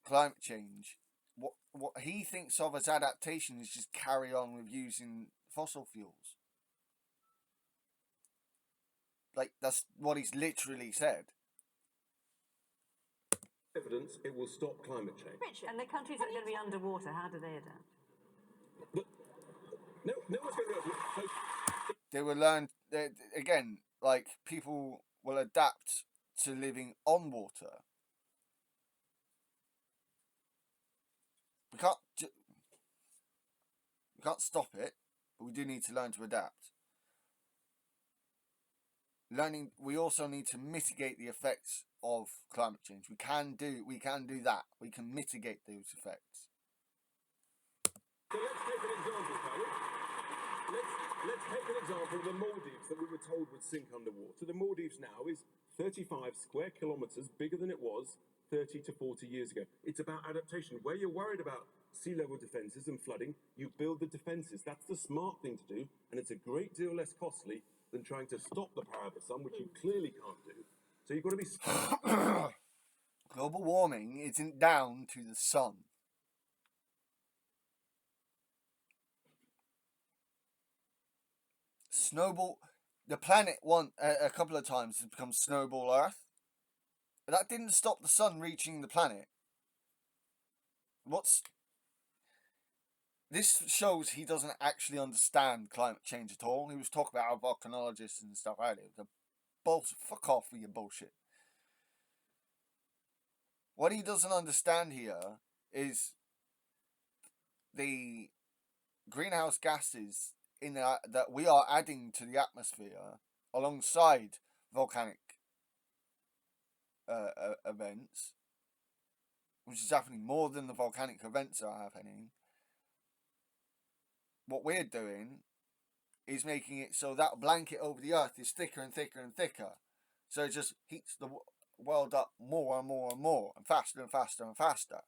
climate change, what he thinks of as adaptation is just carry on with using fossil fuels. Like, that's what he's literally said. Evidence it will stop climate change. Richard, and the countries that are going to be underwater, how do they adapt? No one's going to be able to... They will learn, again, like, people will adapt to living on water. We can't stop it, but we do need to learn to adapt. We also need to mitigate the effects of climate change. We can do that. We can mitigate those effects. So let's take an example, Carol. Let's take an example of the Maldives that we were told would sink underwater. The Maldives now is 35 square kilometres bigger than it was 30 to 40 years ago. It's about adaptation. Where you're worried about sea level defences and flooding, you build the defences. That's the smart thing to do, and it's a great deal less costly than trying to stop the power of the sun, which you clearly can't do. So you've got to be smart. Global warming isn't down to the sun. The planet a couple of times has become Snowball Earth. But that didn't stop the sun reaching the planet. This shows he doesn't actually understand climate change at all. He was talking about our volcanologists and stuff earlier. Fuck off with your bullshit. What he doesn't understand here is the greenhouse gases that we are adding to the atmosphere alongside volcanic events, which is happening more than the volcanic events are happening. What we're doing is making it so that blanket over the earth is thicker and thicker and thicker. So it just heats the world up more and more and more, and faster and faster and faster.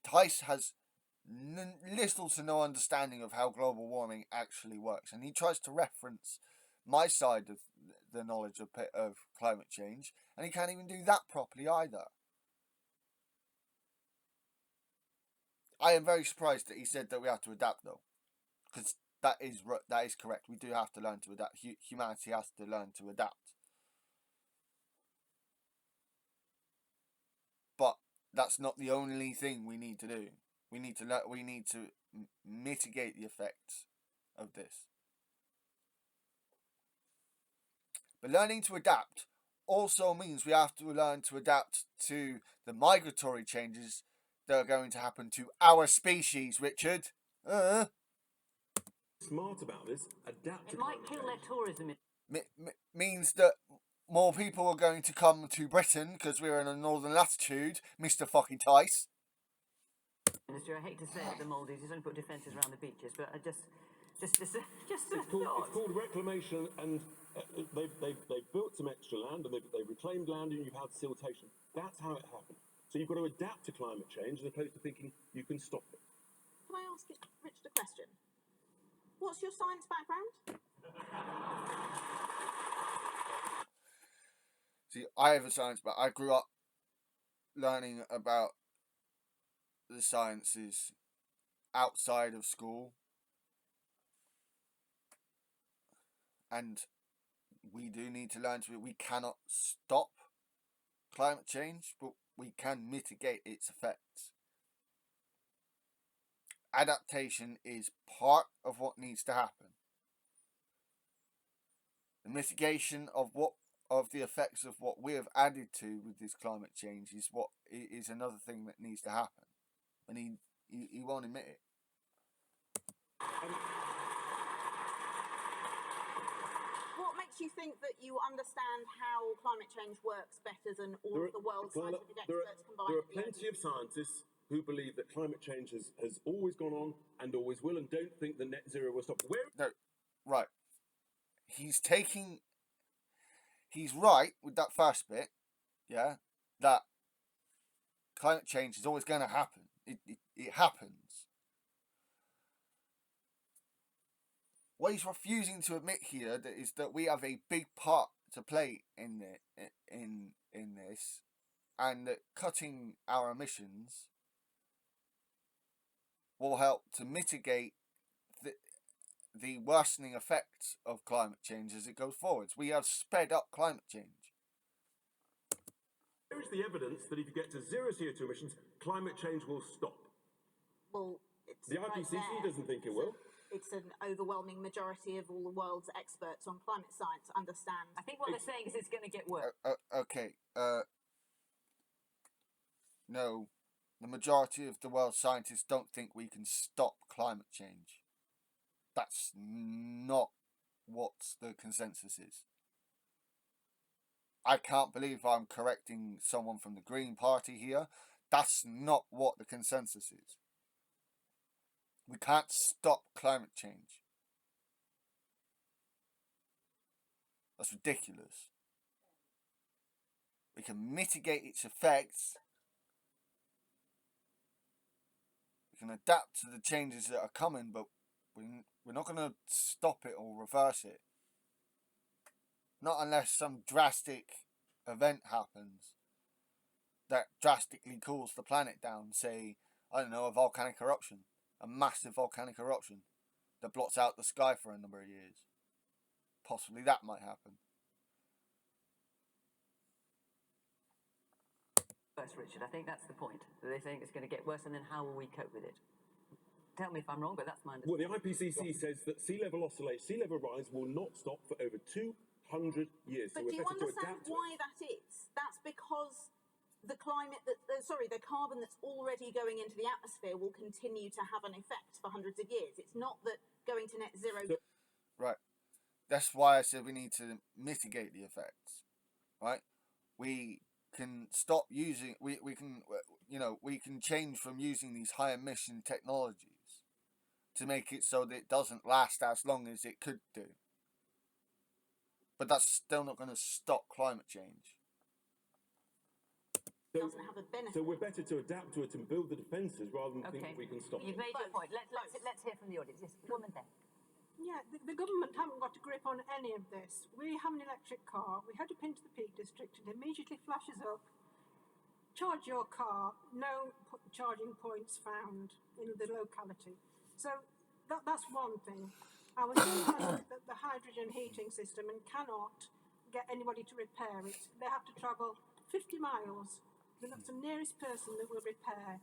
Tice has little to no understanding of how global warming actually works, and he tries to reference my side of the knowledge of climate change, and he can't even do that properly either. I am very surprised that he said that we have to adapt, though, because that is correct. We do have to learn to adapt. Humanity has to learn to adapt. But that's not the only thing we need to do. We need to mitigate the effects of this. But learning to adapt also means we have to learn to adapt to the migratory changes that are going to happen to our species, Richard. Smart about this, adapt. It might kill their tourism. Means that more people are going to come to Britain because we're in a northern latitude, Mr. fucking Tice. Minister, I hate to say it, the Maldives, he's only put defences around the beaches, but I just It's called reclamation, and they've built some extra land, and they've reclaimed land, and you've had siltation. That's how it happened. So you've got to adapt to climate change as opposed to thinking you can stop it. Can I ask Richard a question? What's your science background? See, I have a science background. I grew up learning about the sciences outside of school, and we do need to learn we cannot stop climate change, but we can mitigate its effects. Adaptation is part of what needs to happen. The mitigation of the effects of what we have added to with this climate change is another thing that needs to happen. We need he won't admit it. What makes you think that you understand how climate change works better than all of the world's scientific experts combined? There are plenty of scientists who believe that climate change has always gone on and always will, and don't think that net zero will stop. No, right. He's right with that first bit, yeah, that climate change is always going to happen. It happens. What he's refusing to admit here is that we have a big part to play in this, and that cutting our emissions will help to mitigate the worsening effects of climate change as it goes forwards. We have sped up climate change. There is the evidence that if you get to zero CO2 emissions, climate change will stop. Well, The IPCC doesn't think it will. It's an overwhelming majority of all the world's experts on climate science understand. I think what they're saying is it's going to get worse. Okay. No, the majority of the world's scientists don't think we can stop climate change. That's not what the consensus is. I can't believe I'm correcting someone from the Green Party here. That's not what the consensus is. We can't stop climate change. That's ridiculous. We can mitigate its effects. We can adapt to the changes that are coming, but we're not going to stop it or reverse it. Not unless some drastic event happens that drastically cools the planet down. Say, I don't know, a volcanic eruption. A massive volcanic eruption that blots out the sky for a number of years. Possibly that might happen. Worse, Richard. I think that's the point. They're saying it's going to get worse, and then how will we cope with it? Tell me if I'm wrong, but that's my understanding. Well, the IPCC says that sea level rise will not stop for over 200 years. But So do you understand why that is? That's because the climate the carbon that's already going into the atmosphere will continue to have an effect for hundreds of years. It's not that going to net zero. Right. That's why I said we need to mitigate the effects. Right. We can stop using. We can change from using these high emission technologies to make it so that it doesn't last as long as it could do. But that's still not going to stop climate change. Doesn't have a benefit. So we're better to adapt to it and build the defences rather than think we can stop it. You've made your point. Let's hear from the audience. Yes, woman there. Yeah, the government haven't got a grip on any of this. We have an electric car. We head up into the Peak District. It immediately flashes up. Charge your car. No charging points found in the locality. So that's one thing. And we still have the hydrogen heating system and cannot get anybody to repair it. They have to travel 50 miles. That's the nearest person that will repair.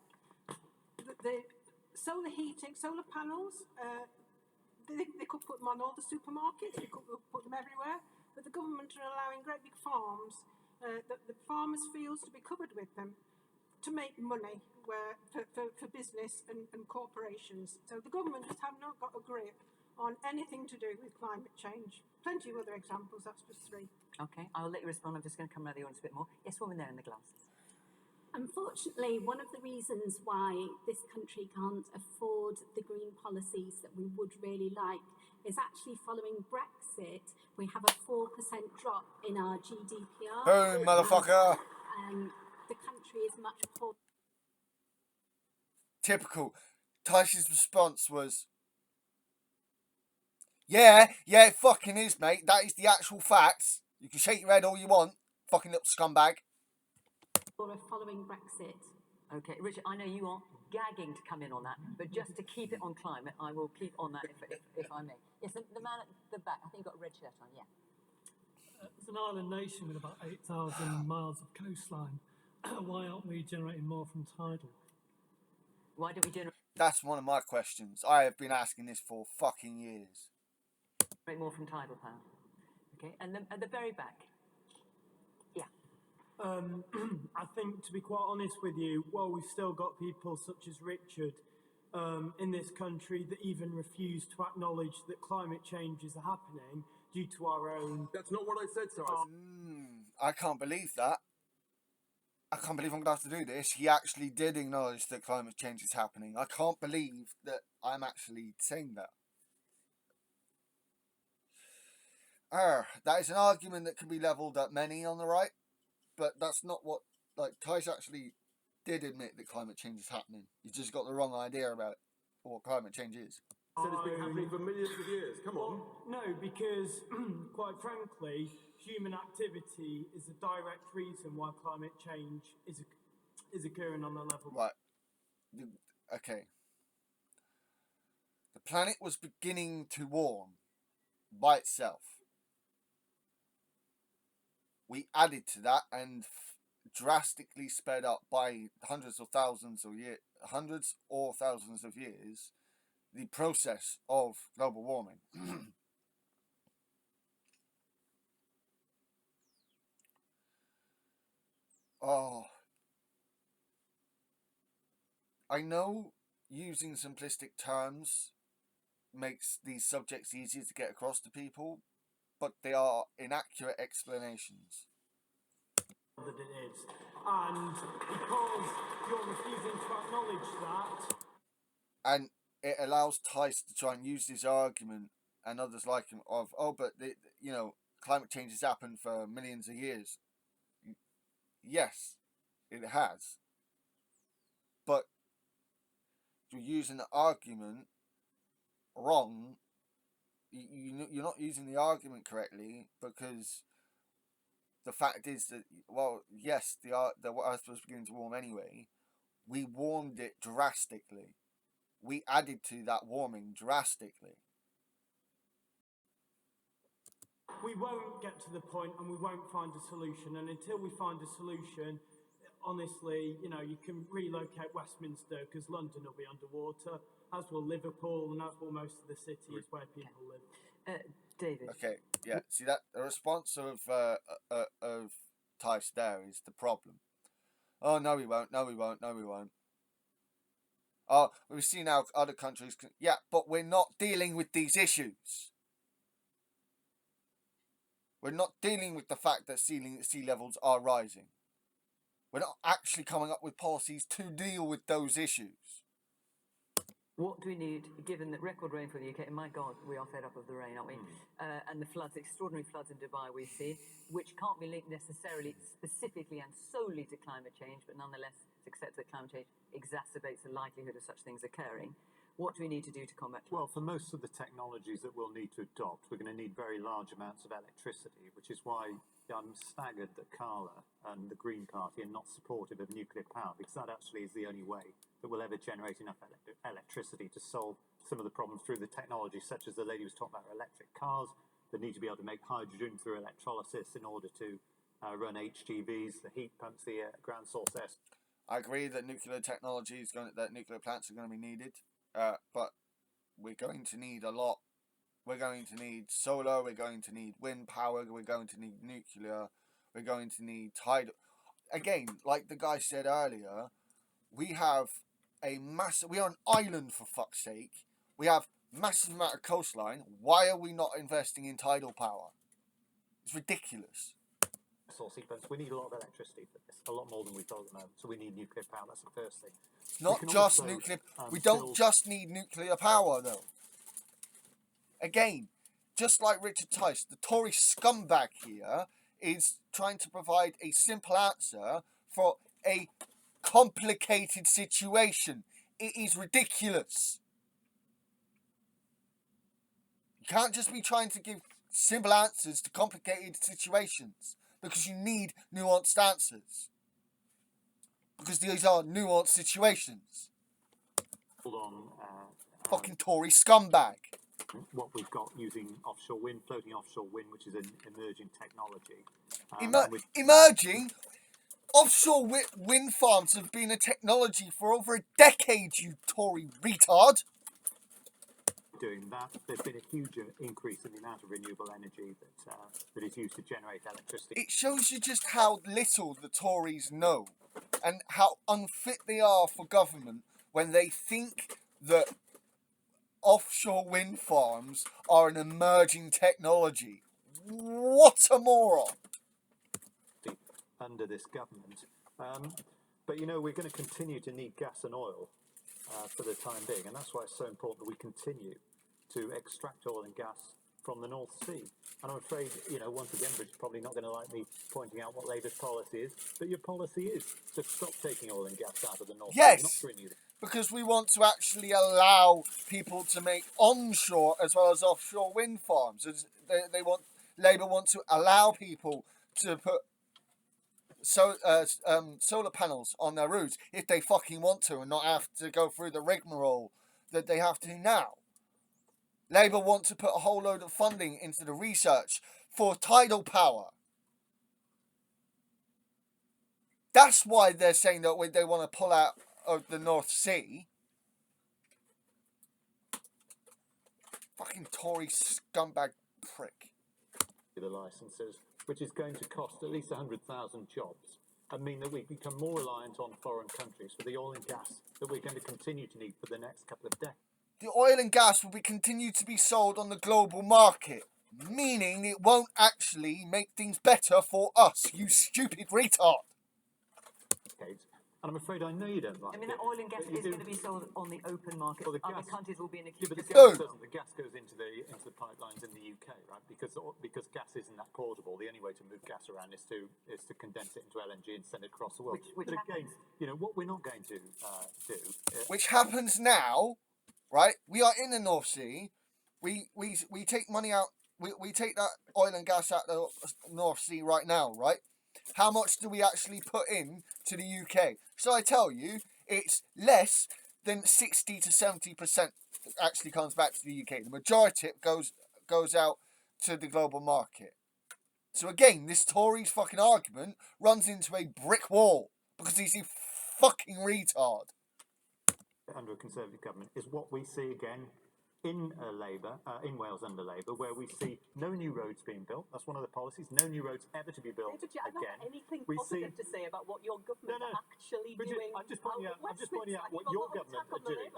The solar heating, solar panels, they could put them on all the supermarkets, they could put them everywhere, but the government are allowing great big farms, the farmers' fields to be covered with them to make money for business and corporations. So the government just have not got a grip on anything to do with climate change. Plenty of other examples, that's just three. Okay, I'll let you respond. I'm just going to come around the audience a bit more. Yes, woman there in the glasses. Unfortunately, one of the reasons why this country can't afford the green policies that we would really like is actually following Brexit. We have a 4% drop in our GDPR. Boom, motherfucker! The country is much poorer. Typical. Tysh's response was, yeah, it fucking is, mate. That is the actual facts. You can shake your head all you want, fucking little scumbag. Following Brexit. Okay, Richard, I know you are gagging to come in on that, but just to keep it on climate, I will keep on that if I may. Yes, the man at the back, I think you've got a red shirt on, yeah. It's an island nation with about 8,000 miles of coastline. Why aren't we generating more from tidal? Why do we generate? That's one of my questions. I have been asking this for fucking years. More from tidal power. Okay, and at the very back. Yeah. I think, to be quite honest with you, while we've still got people such as Richard in this country that even refuse to acknowledge that climate change is happening due to our own... That's not what I said, sir. I can't believe that. I can't believe I'm going to have to do this. He actually did acknowledge that climate change is happening. I can't believe that I'm actually saying that. That is an argument that can be levelled at many on the right, but that's not what... Like, Tice actually did admit that climate change is happening. He's just got the wrong idea about what climate change is. Said it's been happening for millions of years. Come on. No, because, quite frankly, human activity is a direct reason why climate change is occurring on the level. Right. Okay. The planet was beginning to warm by itself. We added to that and drastically sped up by hundreds or thousands of years, the process of global warming. I know using simplistic terms makes these subjects easier to get across to people, but they are inaccurate explanations. That it is, and because you're refusing to acknowledge that, and it allows Tice to try and use this argument and others like him of, but climate change has happened for millions of years. Yes, it has, but you're using the argument wrong. You're not using the argument correctly, because the fact is that, well, yes, the Earth was beginning to warm anyway. We warmed it drastically. We added to that warming drastically. we won't get to the point and we won't find a solution. And until we find a solution, honestly, you can relocate Westminster because London will be underwater, as will Liverpool, and as will most of the cities where people live. David. Okay, yeah. See that the response of Tice there is the problem. Oh no, we won't. No, we won't. No, we won't. Oh, we've seen how other countries can. Yeah, but we're not dealing with these issues. We're not dealing with the fact that sea levels are rising. We're not actually coming up with policies to deal with those issues. What do we need, given that record rainfall in the UK, and my God, we are fed up of the rain, aren't we? And the floods, extraordinary floods in Dubai we see, which can't be linked necessarily, specifically and solely to climate change, but nonetheless, it's accepted that climate change exacerbates the likelihood of such things occurring. What do we need to do to combat climate change? Well, for most of the technologies that we'll need to adopt, we're going to need very large amounts of electricity, which is why I'm staggered that Carla and the Green Party are not supportive of nuclear power, because that actually is the only way that we'll ever generate enough electricity to solve some of the problems through the technology, such as the lady was talking about electric cars that need to be able to make hydrogen through electrolysis in order to run HGVs, the heat pumps, the ground source air. I agree that nuclear technology is that nuclear plants are going to be needed, but we're going to need a lot. We're going to need solar, we're going to need wind power, we're going to need nuclear, we're going to need tidal. Again, like the guy said earlier, we have we are an island, for fuck's sake. We have massive amount of coastline. Why are we not investing in tidal power? It's ridiculous. Source heat pumps. We need a lot of electricity for this, a lot more than we thought at the moment. So we need nuclear power. That's the first thing. It's not just nuclear. We don't just need nuclear power, though. Again, just like Richard Tice, the Tory scumbag here is trying to provide a simple answer for a complicated situation. It is ridiculous. You can't just be trying to give simple answers to complicated situations, because you need nuanced answers. Because these are nuanced situations. Hold on. Fucking Tory scumbag. What we've got using offshore wind, floating offshore wind, which is an emerging technology. Emerging? Offshore wind farms have been a technology for over a decade, you Tory retard. Doing that, there's been a huge increase in the amount of renewable energy that is used to generate electricity. It shows you just how little the Tories know and how unfit they are for government when they think that offshore wind farms are an emerging technology. What a moron! Under this government. But you know, we're going to continue to need gas and oil for the time being, and that's why it's so important that we continue to extract oil and gas from the North Sea. And I'm afraid, you know, once again, Bridget's probably not going to like me pointing out what Labour's policy is, but your policy is to stop taking oil and gas out of the North Sea, not to renew them. Because we want to actually allow people to make onshore as well as offshore wind farms. Labour want to allow people to put solar panels on their roofs if they fucking want to, and not have to go through the rigmarole that they have to now. Labour want to put a whole load of funding into the research for tidal power. That's why they're saying that they want to pull out of the North Sea. Fucking Tory scumbag prick. The licenses, which is going to cost at least 100,000 jobs, and mean that we become more reliant on foreign countries for the oil and gas that we're going to continue to need for the next couple of decades. The oil and gas will continue to be sold on the global market, meaning it won't actually make things better for us, you stupid retard. And I'm afraid I know you don't like it. I mean, that oil and gas is going to be sold on the open market. Well, Other countries will be in a queue. but the gas goes into the pipelines in the UK, right? Because gas isn't that portable. The only way to move gas around is to condense it into LNG and send it across the world. Which but again, you know what we're not going to do. Which happens now, right? We are in the North Sea. We take money out. We take that oil and gas out of the North Sea right now, right? How much do we actually put in to the UK? So I tell you, it's less than 60 to 70% actually comes back to the UK. The majority goes out to the global market. So again, this Tory's fucking argument runs into a brick wall because he's a fucking retard. Under a Conservative government is what we see again in Labour, in Wales under Labour, where we see no new roads being built. That's one of the policies. No new roads ever to be built David, do you have again. anything We positive to say about what your government are actually Bridget, doing? I'm just pointing out what your government are doing.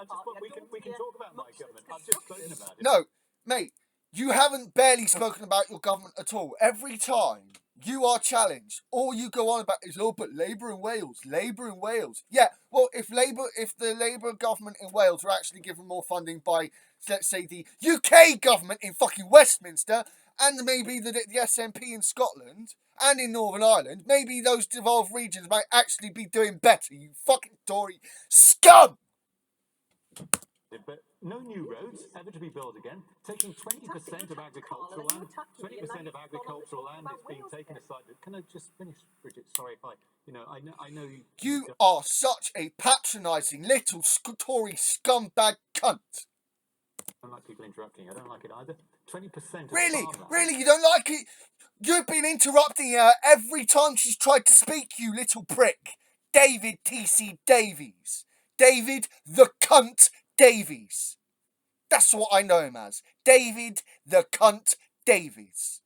We can talk about my government. I've just spoken about it. No, mate, you haven't barely spoken about your government at all. Every time you are challenged, all you go on about is, oh, but Labour in Wales, Labour in Wales. Yeah, well, if the Labour government in Wales were actually given more funding by, let's say, the UK government in fucking Westminster, and maybe the SNP in Scotland, and in Northern Ireland, maybe those devolved regions might actually be doing better, you fucking Tory scum! But no new roads ever to be built again. Taking 20% of agricultural land, 20% of agricultural land is being taken aside. Can I just finish, Bridget? Sorry if I know you. You are such a patronising little Tory scumbag cunt. I don't like people interrupting. I don't like it either. 20% of Really? farmland. Really? You don't like it? You've been interrupting her every time she's tried to speak, you little prick. David T.C. Davies. David the Cunt Davies. That's what I know him as. David the Cunt Davies.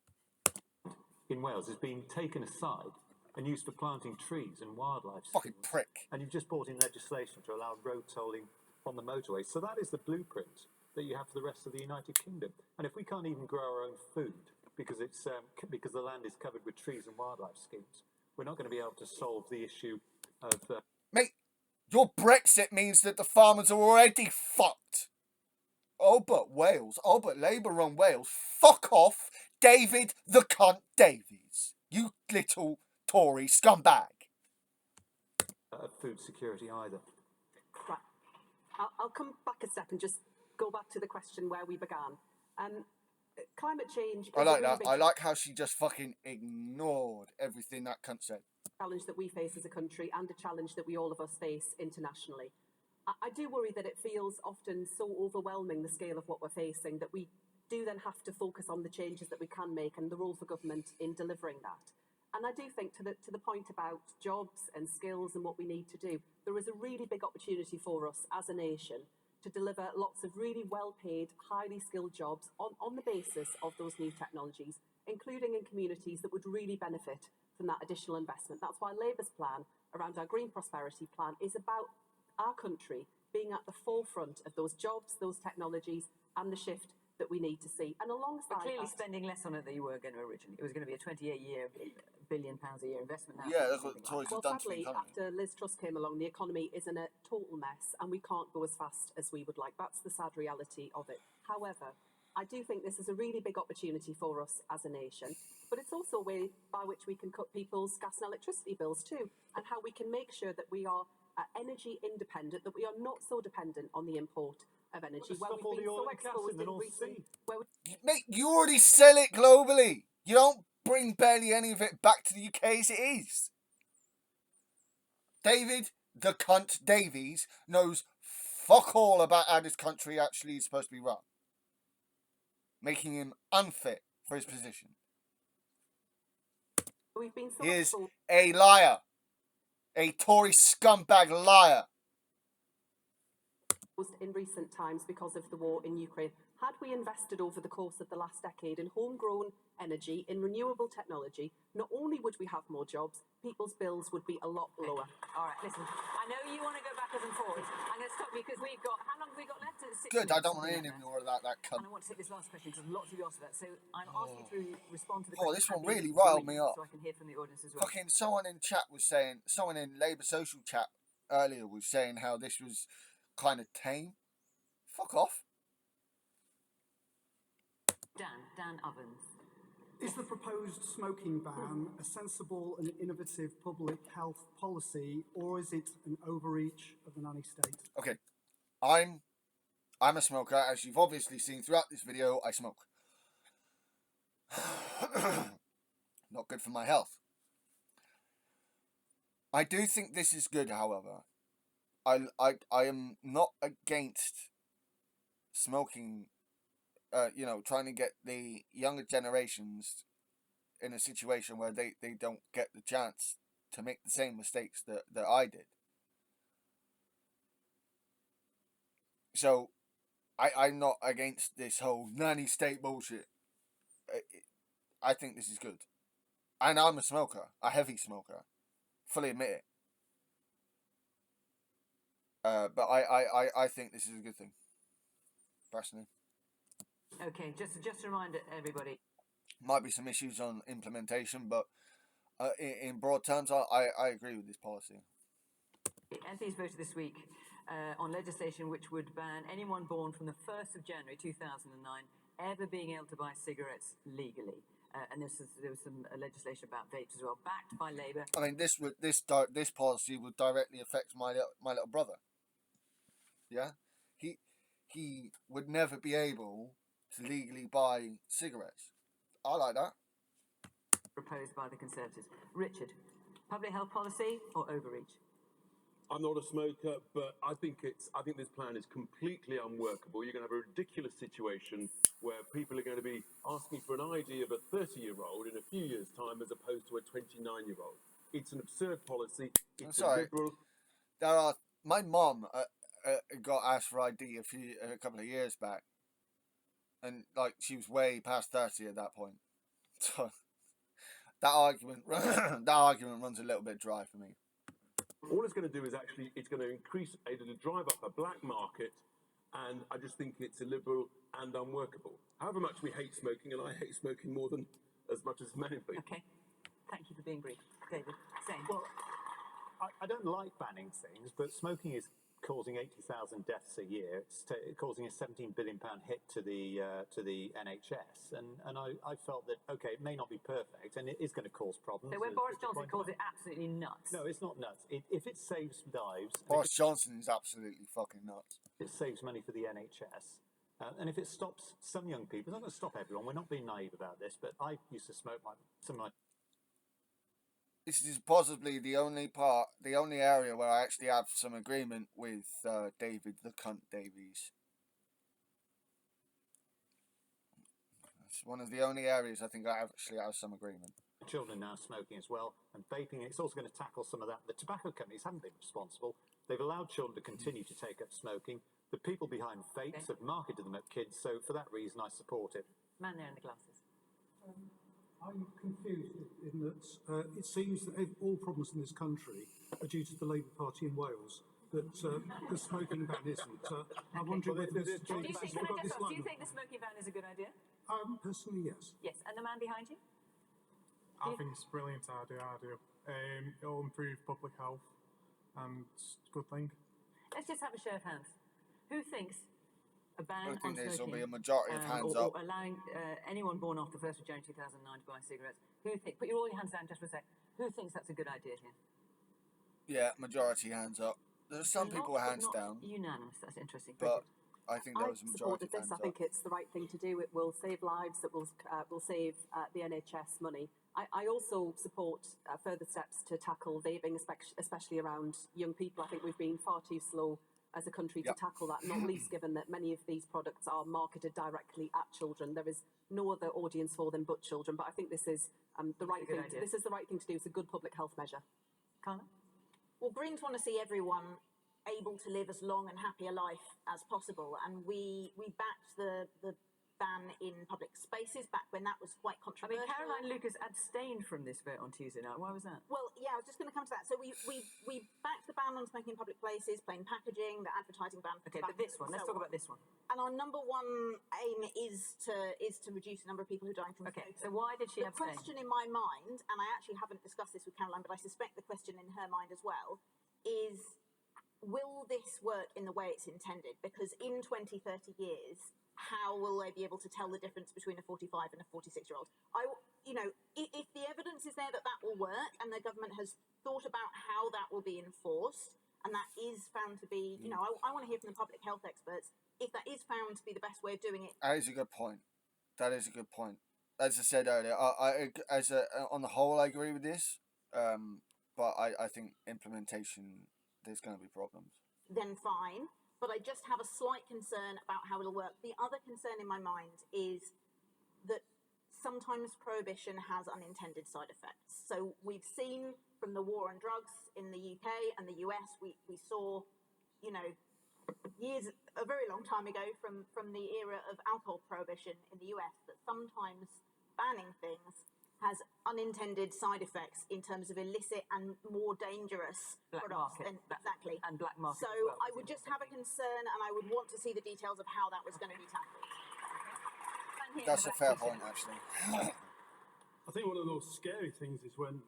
In Wales is being taken aside and used for planting trees and wildlife. Fucking prick. And you've just brought in legislation to allow road tolling on the motorway. So that is the blueprint that you have for the rest of the United Kingdom. And if we can't even grow our own food because because the land is covered with trees and wildlife schemes, we're not going to be able to solve the issue of... Mate, your Brexit means that the farmers are already fucked. Oh, but Wales. Oh, but Labour run Wales. Fuck off, David the Cunt Davies. You little Tory scumbag. food security either. Right. I'll come back a step and just go back to the question where we began. Climate change is I like a really that. big I like how she just fucking ignored everything that cunt said. challenge that we face as a country and a challenge that we all of us face internationally. I do worry that it feels often so overwhelming, the scale of what we're facing, that we do then have to focus on the changes that we can make and the role for government in delivering that. And I do think to the point about jobs and skills and what we need to do, there is a really big opportunity for us as a nation to deliver lots of really well-paid, highly skilled jobs on the basis of those new technologies, including in communities that would really benefit from that additional investment. That's why Labour's plan around our Green Prosperity Plan is about our country being at the forefront of those jobs, those technologies, and the shift that we need to see. And alongside But clearly that, spending less on it than you were going to originally. It was going to be a 28-year, £1 billion a year investment. Now Yeah, that's what the Tories have well, done to the sadly, economy. after Liz Truss came along, the economy is in a total mess and we can't go as fast as we would like. That's the sad reality of it. However, I do think this is a really big opportunity for us as a nation, but it's also a way by which we can cut people's gas and electricity bills too, and how we can make sure that we are energy independent, that we are not so dependent on the import of energy, where we've been so exposed in recent... Mate, you already sell it globally. You don't bring barely any of it back to the UK as it is. David the cunt Davies knows fuck all about how this country actually is supposed to be run, making him unfit for his position. We've been so He is a liar. A Tory scumbag liar. In recent times because of the war in Ukraine. Had we invested over the course of the last decade in homegrown energy, in renewable technology, not only would we have more jobs, people's bills would be a lot lower. All right, listen, I know you want to go backwards and forwards. I'm going to stop you because we've got, how long have we got left? Good, I don't want to hear any more of that cunt. And I want to take this last question because lots of you asked about it. So I'm asking to respond to the Oh, question. this one really riled me up. So I can hear from the audience as well. Fucking someone in chat was saying, someone in Labour social chat earlier was saying how this was kind of tame. Fuck off. Dan Ovens. Is the proposed smoking ban a sensible and innovative public health policy, or is it an overreach of the nanny state? Okay, I'm a smoker. As you've obviously seen throughout this video, I smoke. Not good for my health. I do think this is good, however. I am not against smoking, trying to get the younger generations in a situation where they don't get the chance to make the same mistakes that I did. So, I'm not against this whole nanny state bullshit. I think this is good. And I'm a smoker, a heavy smoker. Fully admit it. But I think this is a good thing. Personally. Okay, just to remind everybody. Might be some issues on implementation, but in broad terms, I agree with this policy. MPs voted this week on legislation which would ban anyone born from the 1st of January 2009 ever being able to buy cigarettes legally. And there was some legislation about vapes as well, backed by Labour. I mean, this policy would directly affect my little brother. Yeah, he would never be able to legally buy cigarettes. I like that. Proposed by the Conservatives. Richard, public health policy or overreach? I'm not a smoker, but I think this plan is completely unworkable. You're going to have a ridiculous situation where people are going to be asking for an ID of a 30-year-old in a few years' time as opposed to a 29-year-old. It's an absurd policy. It's liberal. My mum got asked for ID a couple of years back, and she was way past 30 at that point. So that argument runs a little bit dry for me. All it's going to do is it's going to increase, to drive up a black market, and I just think it's illiberal and unworkable. However much we hate smoking, and I hate smoking more than as much as many people. Okay, thank you for being brief. David, same. Well, I don't like banning things, but smoking is causing 80,000 deaths a year. It's causing a £17 billion hit to the NHS, and I felt that it may not be perfect, and it is going to cause problems. So when Boris Johnson calls it absolutely nuts. No, it's not nuts. If it saves lives, Boris Johnson is absolutely fucking nuts. It saves money for the NHS. And if it stops some young people, it's not going to stop everyone. We're not being naive about this, but I used to smoke some of my. This is possibly the only area where I actually have some agreement with David the cunt Davies. It's one of the only areas I think I actually have some agreement. Children now smoking as well, and vaping. It's also going to tackle some of that. The tobacco companies haven't been responsible. They've allowed children to continue to take up smoking. The people behind vapes have marketed them at kids, so for that reason I support it. Man there in the glasses. I'm confused in that it seems that all problems in this country are due to the Labour Party in Wales. that the smoking ban isn't. I wonder whether this Do you, joint think, we've got this do you line. think the smoking ban is a good idea? Personally, yes. Yes. And the man behind you? I think it's a brilliant idea. I do. It'll improve public health, and it's a good thing. Let's just have a show of hands. Who thinks a ban I think on this will smoking, be a majority of hands or up. allowing anyone born after 1st of January 2009 to buy cigarettes, put all your hands down just for a sec. Who thinks that's a good idea here? Yeah, majority hands up. There's some people Not- hands not down, unanimous. That's interesting. but I think there was a I've majority supported of this. hands I up. think it's the right thing to do. It will save lives. It will save the NHS money. I also support further steps to tackle vaping, especially around young people. I think we've been far too slow as a country to tackle that, not least given that many of these products are marketed directly at children. There is no other audience for them but children. But I think this is the right thing. This is the right thing to do. It's a good public health measure. Carla? Well, Greens want to see everyone able to live as long and happy a life as possible, and we backed the ban in public spaces back when that was quite controversial. Caroline Lucas abstained from this vote on Tuesday night. Why was that? Well, yeah, I was just going to come to that. So we backed the ban on smoking in public places, plain packaging, the advertising ban. Okay, but this one. Let's talk about this one. And our number one aim is to reduce the number of people who die from smoking. So why did she abstain? The question in my mind, and I actually haven't discussed this with Caroline, but I suspect the question in her mind as well, is will this work in the way it's intended? Because in 20, 30 years, how will they be able to tell the difference between a 45 and a 46-year-old? If the evidence is there that will work and the government has thought about how that will be enforced, and that is found to be, I want to hear from the public health experts, if that is found to be the best way of doing it. That is a good point. That is a good point. As I said earlier, on the whole, I agree with this, but I think implementation, there's going to be problems. Then fine. But I just have a slight concern about how it'll work. The other concern in my mind is that sometimes prohibition has unintended side effects. So we've seen from the war on drugs in the UK and the US, we saw, a very long time ago from the era of alcohol prohibition in the US, that sometimes banning things has unintended side effects in terms of illicit and more dangerous black products. market. Exactly. And black market. So as well, I would just have a concern, and I would want to see the details of how that was going to be tackled. That's a fair point, actually. I think one of those scary things is when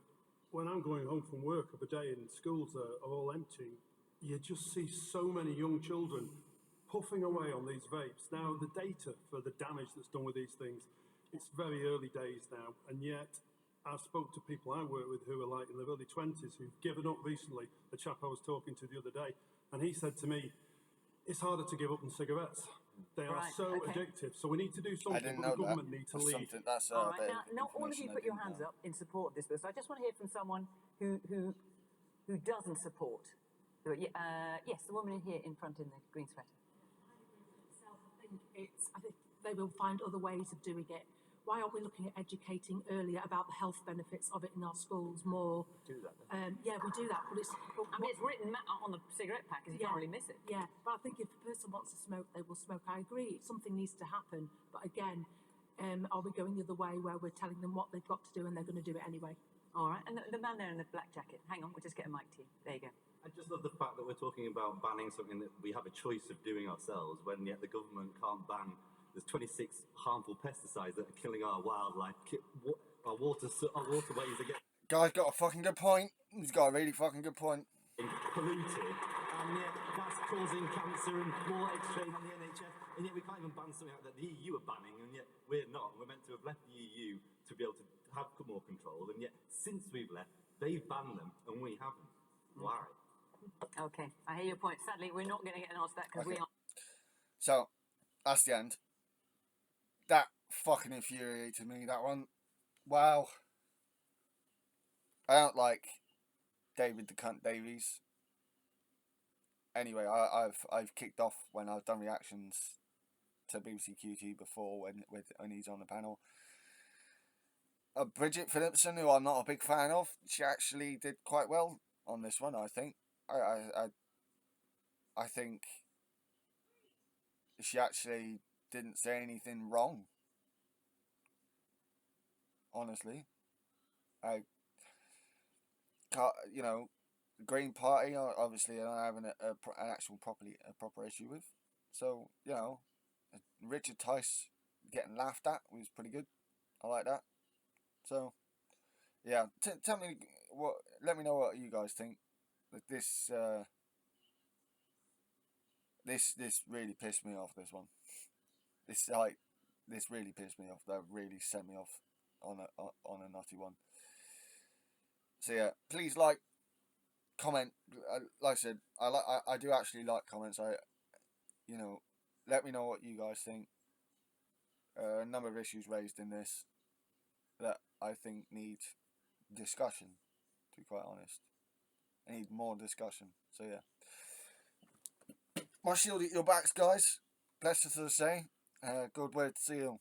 I'm going home from work of a day and schools are all empty, you just see so many young children puffing away on these vapes. Now, the data for the damage that's done with these things, it's very early days now, and yet I spoke to people I work with who are like in their early 20s who've given up recently. The chap I was talking to the other day, and he said to me, it's harder to give up than cigarettes. They are so addictive. So we need to do something, but the government need to lead. All right, now not all of you put your hands up in support of this bill. So I just want to hear from someone who doesn't support. Yes, the woman here in front in the green sweater. I think they will find other ways of doing it. Why aren't we looking at educating earlier about the health benefits of it in our schools more? Do that. Yeah, we do that, but it's. It's written on the cigarette package. You can't really miss it. Yeah, but I think if a person wants to smoke, they will smoke. I agree, something needs to happen. But again, are we going the other way where we're telling them what they've got to do and they're going to do it anyway? All right, and the man there in the black jacket. Hang on, we'll just get a mic to you. There you go. I just love the fact that we're talking about banning something that we have a choice of doing ourselves, when yet the government can't ban. There's 26 harmful pesticides that are killing our wildlife, our waterways are getting... Guy's got a fucking good point. He's got a really fucking good point. Polluted, and yet that's causing cancer and more strain on the NHS, and yet we can't even ban something that the EU are banning, and yet we're not. We're meant to have left the EU to be able to have more control, and yet since we've left, they've banned them, and we haven't. Why? Okay, I hear your point. Sadly, we're not going to get an answer to that because we are... So, that's the end. That fucking infuriated me, that one. Wow. I don't like David the Cunt Davies. Anyway, I've kicked off when I've done reactions to BBCQT before when he's on the panel. Bridget Phillipson, who I'm not a big fan of, she actually did quite well on this one, I think. I think she actually didn't say anything wrong. Honestly, the Green Party, obviously, are having an actual proper issue with. So, you know, Richard Tice getting laughed at was pretty good. I like that. So, yeah, tell me let me know what you guys think. Like this really pissed me off, this one. This really pissed me off. That really sent me off on a nutty one. So yeah, please like, comment. Like I said, I do actually like comments. You know, let me know what you guys think. A number of issues raised in this that I think need discussion, to be quite honest. I need more discussion. So yeah. My shield at your backs, guys. Blessed to say. Good word to see you.